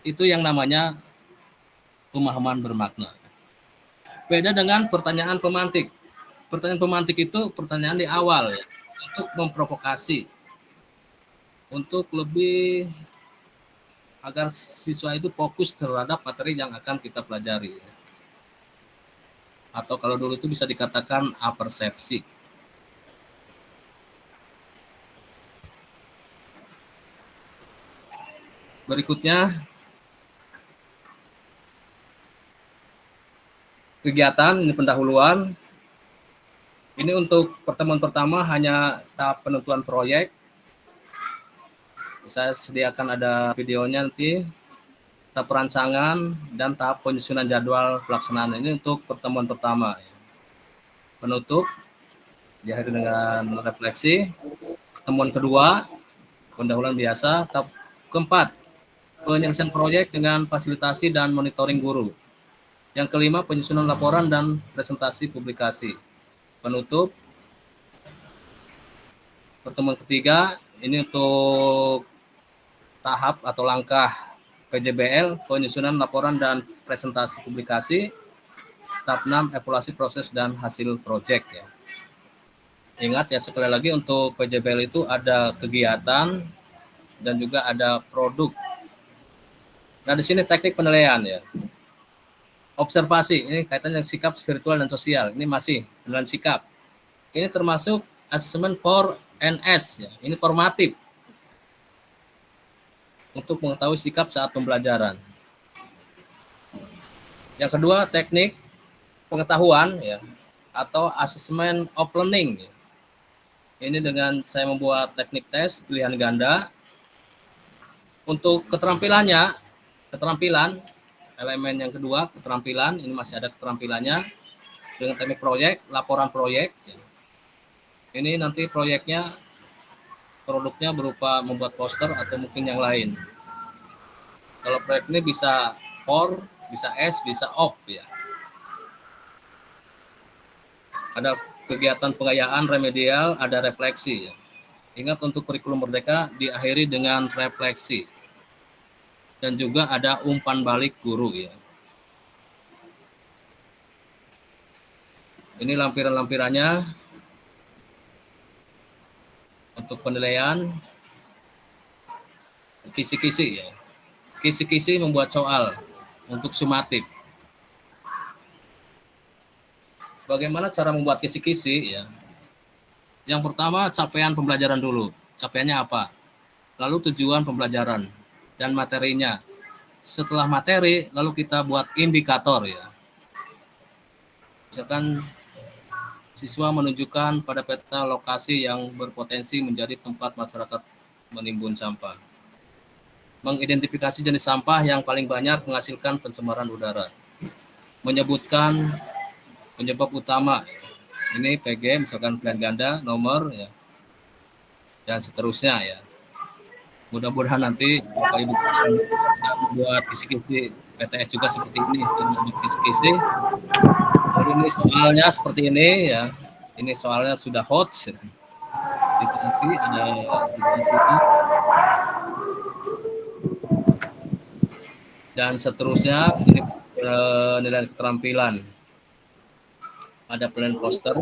Itu yang namanya pemahaman bermakna. Beda dengan pertanyaan pemantik. Pertanyaan pemantik itu pertanyaan di awal ya, untuk memprovokasi, untuk lebih agar siswa itu fokus terhadap materi yang akan kita pelajari. Atau kalau dulu itu bisa dikatakan apersepsi. Berikutnya, kegiatan, ini pendahuluan. Ini untuk pertemuan pertama hanya tahap penentuan proyek. Saya sediakan ada videonya nanti. Tahap perancangan dan tahap penyusunan jadwal pelaksanaan. Ini untuk pertemuan pertama. Penutup, diakhiri dengan refleksi. Pertemuan kedua, pendahuluan biasa. Tahap keempat, penyelesaian proyek dengan fasilitasi dan monitoring guru. Yang kelima, penyusunan laporan dan presentasi publikasi. Penutup, pertemuan ketiga, ini untuk tahap atau langkah PJBL, penyusunan laporan dan presentasi publikasi. Tahap 6, evaluasi proses dan hasil proyek ya. Ingat ya, sekali lagi untuk PJBL itu ada kegiatan dan juga ada produk. Nah, di sini teknik penilaian ya. Observasi, ini kaitannya dengan sikap spiritual dan sosial. Ini masih penilaian sikap. Ini termasuk asesmen for NS ya. Ini formatif untuk mengetahui sikap saat pembelajaran. Yang kedua, teknik pengetahuan ya, atau assessment of learning. Ini dengan saya membuat teknik tes pilihan ganda. Untuk keterampilan elemen yang kedua, keterampilan, ini masih ada keterampilannya dengan teknik proyek, laporan proyek. Ini nanti proyeknya, produknya berupa membuat poster atau mungkin yang lain. Kalau proyek ini bisa for, bisa S, bisa off ya. Ada kegiatan pengayaan remedial, ada refleksi ya. Ingat untuk kurikulum merdeka diakhiri dengan refleksi. Dan juga ada umpan balik guru ya. Ini lampiran-lampirannya untuk penilaian. Kisi-kisi ya. Kisi-kisi membuat soal untuk sumatif. Bagaimana cara membuat kisi-kisi ya? Yang pertama, capaian pembelajaran dulu. Capaiannya apa? Lalu tujuan pembelajaran dan materinya. Setelah materi, lalu kita buat indikator ya. Misalkan siswa menunjukkan pada peta lokasi yang berpotensi menjadi tempat masyarakat menimbun sampah. Mengidentifikasi jenis sampah yang paling banyak menghasilkan pencemaran udara. Menyebutkan penyebab utama. Ini PG, misalkan pilihan ganda, nomor ya. Dan seterusnya ya. Mudah-mudahan nanti Bapak Ibu buat kisi-kisi PTS juga seperti ini, kisi-kisi. Lalu ini soalnya seperti ini ya. Ini soalnya sudah hot. Situasi ada situasi. Dan seterusnya ini penilaian keterampilan. Ada plan poster,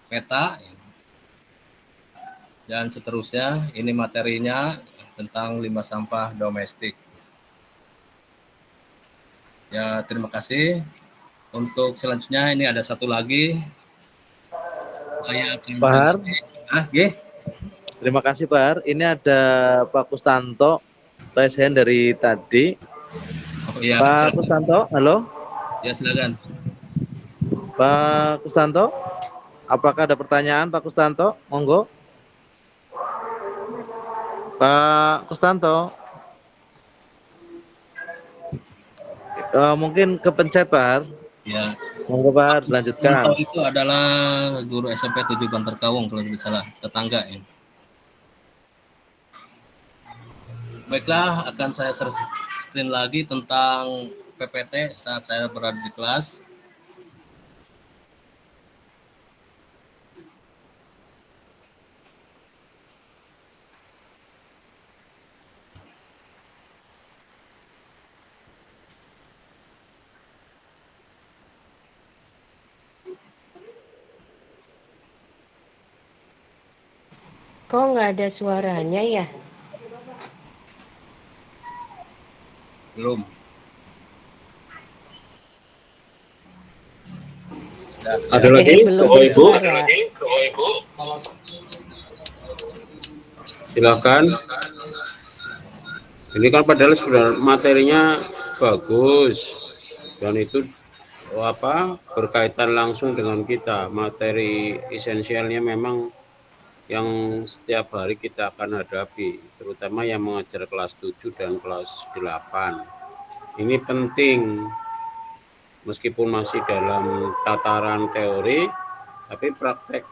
peta. Dan seterusnya, ini materinya tentang limbah sampah domestik. Ya, terima kasih. Untuk selanjutnya ini ada satu lagi. Saya Pak Har. Terima kasih Pak Har. Ini ada Pak Kustanto, raise hand dari tadi. Oh, iya, Pak silakan. Kustanto, halo. Ya, silakan. Pak Kustanto, apakah ada pertanyaan Pak Kustanto? Monggo. Pak Kustanto, mungkin kepencet Pak Har. Ya. Monggo Pak Har, lanjutkan. Kustanto itu adalah guru SMP 7 Bantar Kawung kalau tidak salah, tetangga ya. Baiklah, akan saya screen lagi tentang PPT saat saya berada di kelas. Kok nggak ada suaranya ya? Belum. Ada lagi? Belum Bapak Ibu? bersuara. Silakan. Ini kan padahal sebenarnya materinya bagus dan itu berkaitan langsung dengan kita. Materi esensialnya memang yang setiap hari kita akan hadapi, terutama yang mengajar kelas 7 dan kelas 8. Ini penting, meskipun masih dalam tataran teori, tapi praktek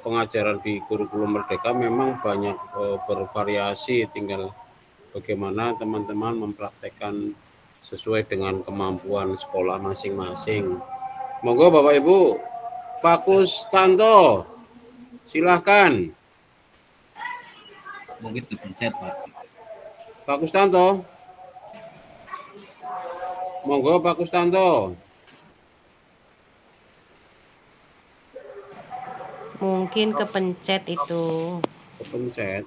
pengajaran di kurikulum Merdeka memang banyak bervariasi, tinggal bagaimana teman-teman mempraktekkan sesuai dengan kemampuan sekolah masing-masing. Monggo Bapak Ibu, Pak Kustanto, silahkan. Mungkin dipencet, Pak. Pak Kustanto. Monggo Pak Kustanto. Mungkin kepencet itu. Kepencet.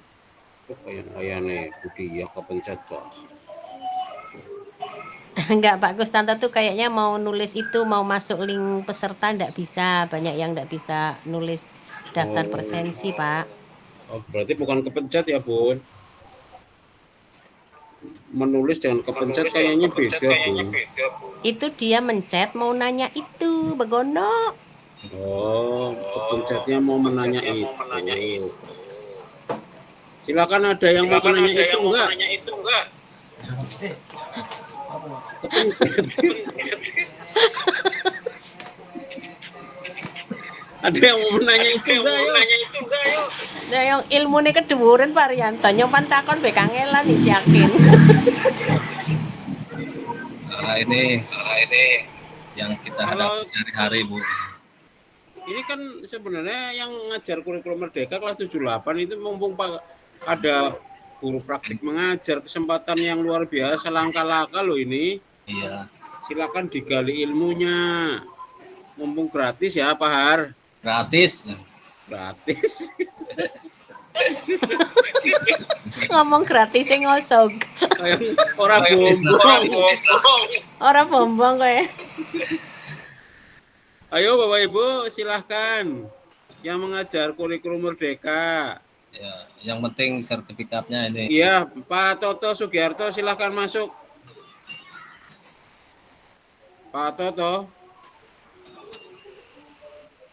Kayak Budi ya kepencet kok. Enggak, Pak Kustanto tuh kayaknya mau nulis itu, mau masuk link peserta enggak bisa. Banyak yang enggak bisa nulis daftar presensi, Pak. Oh, berarti bukan kepencet ya, Bun? Menulis dengan kepencet kayaknya beda, Bun. Itu dia mencet mau nanya itu, Begono. Oh, kepencetnya mau menanya itu. Silakan, ada yang mau menanya itu enggak? Ada yang mau menanya itu enggak? Nah, yang ilmune keduwuren Pak Rianto, nyopan takon be kangelan is yakin. Ini yang kita hadapi sehari-hari, Bu. Ini kan sebenarnya yang ngajar kurikulum Merdeka kelas 78 itu mumpung Pak ada guru praktik mengajar, kesempatan yang luar biasa, langka-langka loh ini. Iya. Silakan digali ilmunya. Mumpung gratis ya, Pak Har. Gratis. Gratis. Ngomong gratis sing ngosog. Ora bombong. Ora bombong kowe. Ayo Bapak Ibu, silahkan. Yang mengajar kurikulum Merdeka. Ya, yang penting sertifikatnya ini. Iya, Pak Toto Sugiarto silahkan masuk. Pak Toto.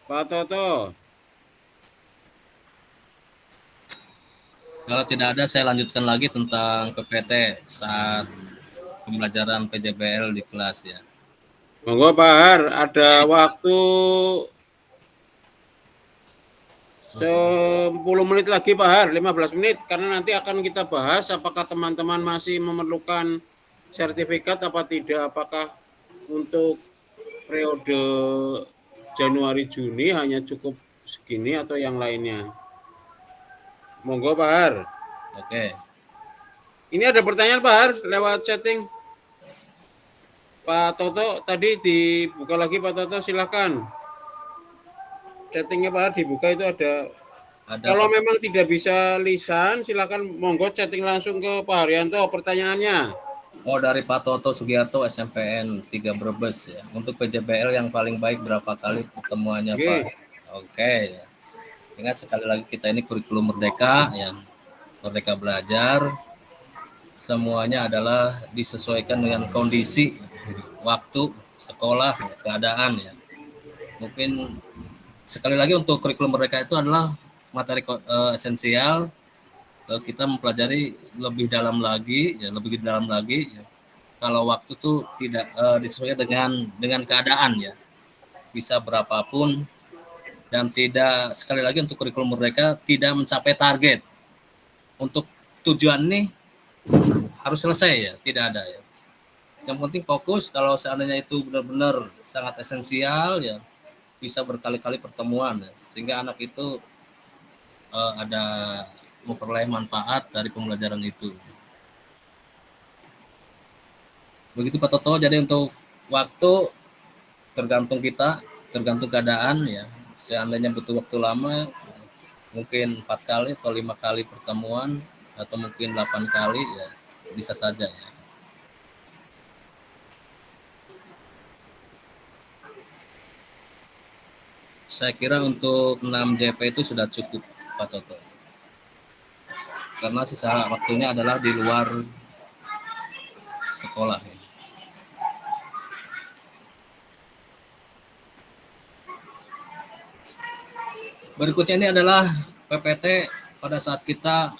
Pak Toto. Kalau tidak ada, saya lanjutkan lagi tentang PPT saat pembelajaran PJBL di kelas ya. Monggo Pak Har, ada waktu 10 menit lagi Pak Har, 15 menit, karena nanti akan kita bahas apakah teman-teman masih memerlukan sertifikat apa tidak, apakah untuk periode Januari-Juni hanya cukup segini atau yang lainnya. Monggo Pak Har. Oke. Ini ada pertanyaan Pak Har lewat chatting. Pak Toto tadi dibuka lagi Pak Toto, silakan. Chattingnya Pak Har dibuka itu ada. Kalau memang tidak bisa lisan, silakan monggo chatting langsung ke Pak Haryanto pertanyaannya. Oh, dari Pak Toto Sugiarto SMPN 3 Brebes ya. Untuk PJBL yang paling baik berapa kali pertemuannya Pak? Oke. Ingat sekali lagi kita ini kurikulum Merdeka ya. Merdeka belajar. Semuanya adalah disesuaikan dengan kondisi, waktu, sekolah, keadaan ya. Mungkin sekali lagi untuk kurikulum Merdeka itu adalah materi esensial. Kita mempelajari lebih dalam lagi ya, ya. Kalau waktu tuh tidak disesuaikan dengan keadaan ya. Bisa berapapun dan tidak, sekali lagi untuk kurikulum Merdeka tidak mencapai target. Untuk tujuan ini harus selesai ya, tidak ada ya. Yang penting fokus, kalau seandainya itu benar-benar sangat esensial ya, bisa berkali-kali pertemuan ya, sehingga anak itu ada memperoleh manfaat dari pembelajaran itu. Begitu Pak Toto, jadi untuk waktu tergantung kita, tergantung keadaan ya. Seandainya butuh waktu lama, mungkin 4 kali atau 5 kali pertemuan atau mungkin 8 kali ya bisa saja ya. Saya kira untuk 6 JP itu sudah cukup Pak Toto. Karena sisa waktunya adalah di luar sekolah ya. Berikutnya ini adalah PPT pada saat kita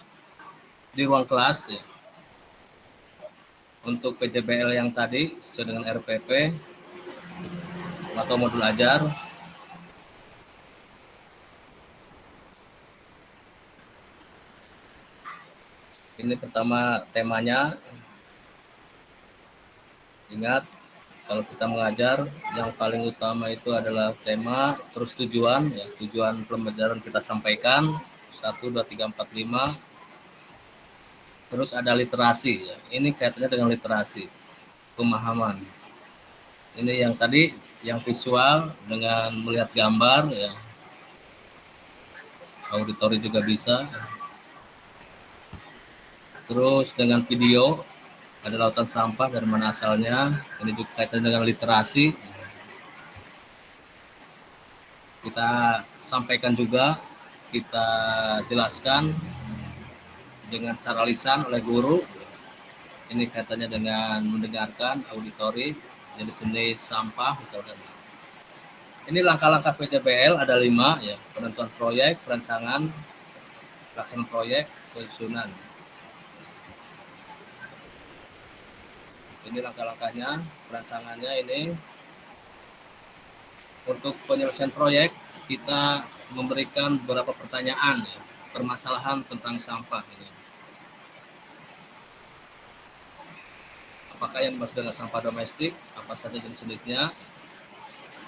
di ruang kelas ya. Untuk PJBL yang tadi sesuai dengan RPP atau modul ajar. Ini pertama temanya. Ingat, kalau kita mengajar yang paling utama itu adalah tema, terus tujuan ya, tujuan pembelajaran kita sampaikan 1 2 3 4 5. Terus ada literasi ya. Ini kaitannya dengan literasi, pemahaman. Ini yang tadi yang visual dengan melihat gambar ya. Auditori juga bisa. Terus dengan video, ada lautan sampah dari mana asalnya. Ini juga kaitan dengan literasi. Kita sampaikan juga, kita jelaskan dengan cara lisan oleh guru. Ini kaitannya dengan mendengarkan auditori, jadi jenis sampah misalkan. Ini langkah-langkah PJBL ada 5 ya, penentuan proyek, perancangan, pelaksanaan proyek, penyusunan. Ini langkah-langkahnya, perancangannya ini. Untuk penyelesaian proyek, kita memberikan beberapa pertanyaan, ya, permasalahan tentang sampah ini. Apakah yang dimaksud dengan sampah domestik, apa saja jenis-jenisnya,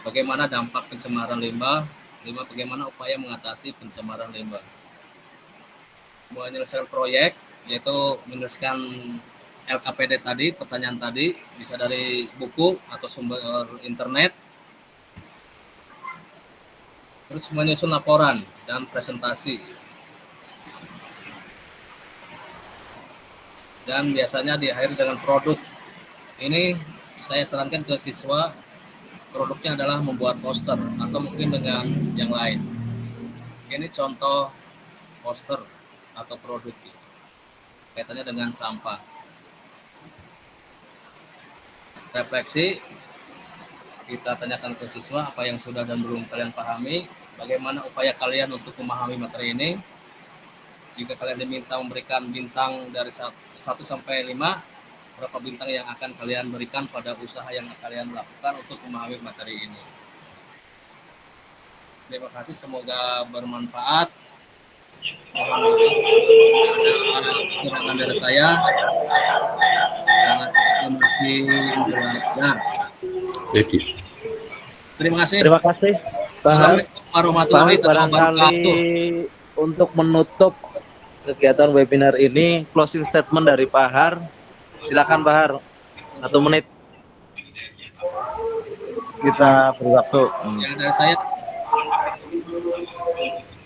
bagaimana dampak pencemaran limbah, bagaimana upaya mengatasi pencemaran limbah. Menyelesaikan proyek, yaitu menyelesaikan LKPD tadi, pertanyaan tadi, bisa dari buku atau sumber internet. Terus menyusun laporan dan presentasi. Dan biasanya diakhiri dengan produk. Ini saya sarankan ke siswa, produknya adalah membuat poster atau mungkin dengan yang lain. Ini contoh poster atau produk kaitannya dengan sampah. Refleksi, kita tanyakan ke siswa apa yang sudah dan belum kalian pahami, bagaimana upaya kalian untuk memahami materi ini. Jika kalian diminta memberikan bintang dari 1 sampai 5, berapa bintang yang akan kalian berikan pada usaha yang kalian lakukan untuk memahami materi ini. Terima kasih, semoga bermanfaat. Kekurangan dari saya karena masih belajar. Terima kasih. Terima kasih. Assalamualaikum warahmatullahi wabarakatuh. Untuk menutup kegiatan webinar ini, closing statement dari Pak Har. Silakan Pak Har, 1 menit. Kita beri waktu. Ya, dari saya,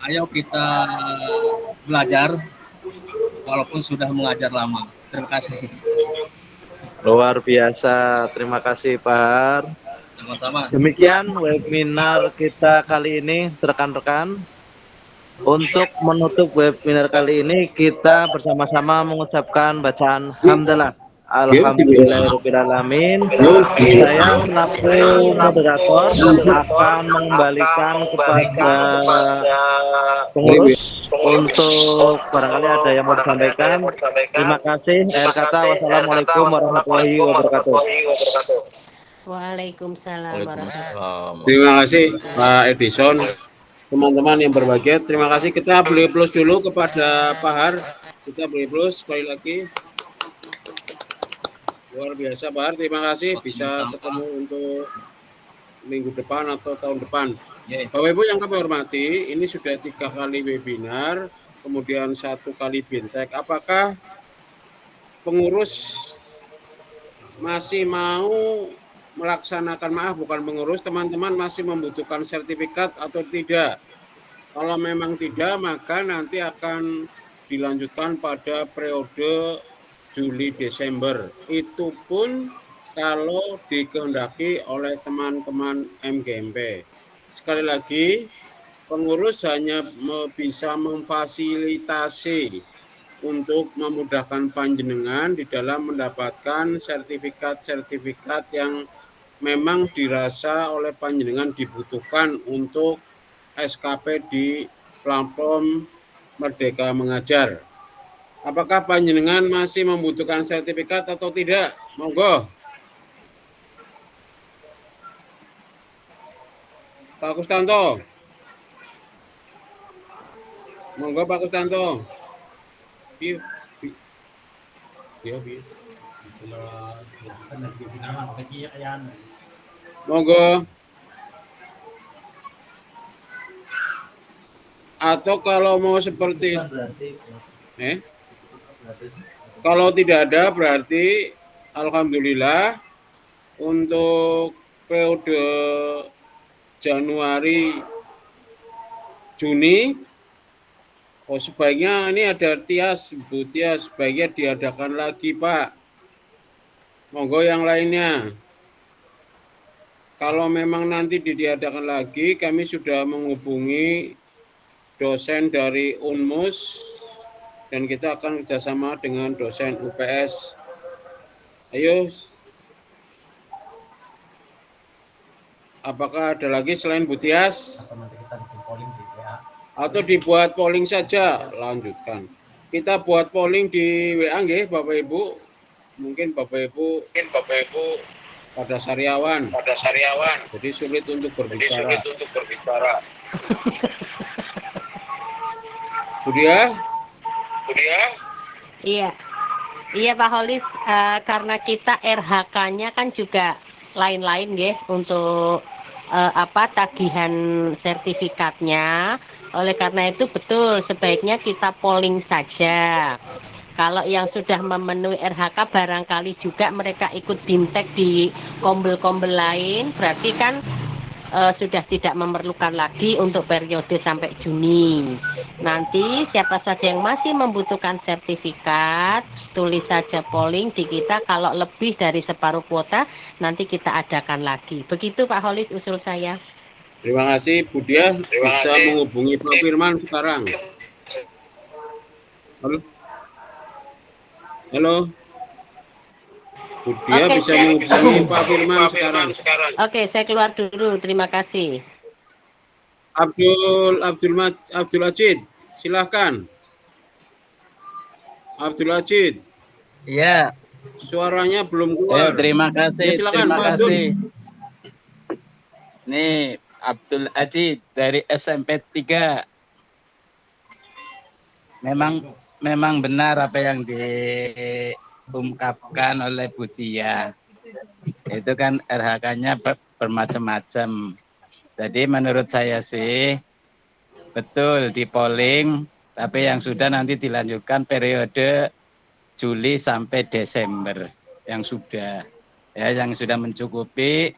ayo kita belajar walaupun sudah mengajar lama. Terima kasih. Luar biasa, terima kasih Pak Har. Sama-sama. Demikian webinar kita kali ini, rekan-rekan. Untuk menutup webinar kali ini, kita bersama-sama mengucapkan bacaan hamdalah. Alhamdulillahirrahmanirrahim. Saya selaku moderator akan mengembalikan kepada pengurus untuk barangkali ada yang mau disampaikan. Terima kasih. Akhir kata, wassalamualaikum warahmatullahi wabarakatuh. Waalaikumsalam warahmatullahi wabarakatuh. Terima kasih Pak Edison, teman-teman yang berbahagia. Terima kasih. Kita beri plus dulu kepada Pak Har. Kita beri plus sekali lagi. Luar biasa Pak Har, terima kasih. Bisa ketemu untuk minggu depan atau tahun depan. Bapak Ibu yang kami hormati, ini sudah 3 kali webinar, kemudian 1 kali bintek. Apakah pengurus masih mau melaksanakan, maaf bukan pengurus, teman-teman masih membutuhkan sertifikat atau tidak? Kalau memang tidak, maka nanti akan dilanjutkan pada periode Juli-Desember. Itu pun kalau dikehendaki oleh teman-teman MGMP. Sekali lagi, pengurus hanya bisa memfasilitasi untuk memudahkan panjenengan di dalam mendapatkan sertifikat-sertifikat yang memang dirasa oleh panjenengan dibutuhkan untuk SKP di platform Merdeka Mengajar. Apakah panjenengan masih membutuhkan sertifikat atau tidak? Monggo. Pak Kustanto. Monggo Pak Kustanto. Monggo. Atau kalau mau seperti kalau tidak ada berarti alhamdulillah untuk periode Januari Juni sebaiknya ini ada Tias, Bu Tias, sebaiknya diadakan lagi Pak. Monggo yang lainnya. Kalau memang nanti diadakan lagi, kami sudah menghubungi dosen dari UNMUS dan kita akan kerjasama dengan dosen UPS. Ayo, apakah ada lagi selain Bu Tias? Atau dibuat polling saja? Lanjutkan. Kita buat polling di WA nggih, Bapak Ibu. Mungkin Bapak Ibu pada sariawan. Jadi sulit untuk berbicara. Budia? Iya Pak Holis, karena kita RHK-nya kan juga lain-lain ya untuk tagihan sertifikatnya. Oleh karena itu betul sebaiknya kita polling saja. Kalau yang sudah memenuhi RHK barangkali juga mereka ikut bimtek di kombel-kombel lain, berarti kan sudah tidak memerlukan lagi untuk periode sampai Juni. Nanti siapa saja yang masih membutuhkan sertifikat, tulis saja polling di kita. Kalau lebih dari separuh kuota, nanti kita adakan lagi. Begitu Pak Holis usul saya. Terima kasih Bu Dia. Bisa menghubungi Pak Firman sekarang. Halo. Bu Dia bisa menghubungi Pak Firman sekarang. Oke, saya keluar dulu. Terima kasih. Abdul Ajid, silahkan. Abdul Ajid. Iya. Suaranya belum keluar. Terima kasih. Ya, silakan, terima Pak kasih. Nih, Abdul Ajid dari SMP 3. Memang benar apa yang diungkapkan oleh Bu Tia. Itu kan RHK-nya bermacam-macam. Jadi menurut saya sih betul di polling, tapi yang sudah nanti dilanjutkan periode Juli sampai Desember yang sudah mencukupi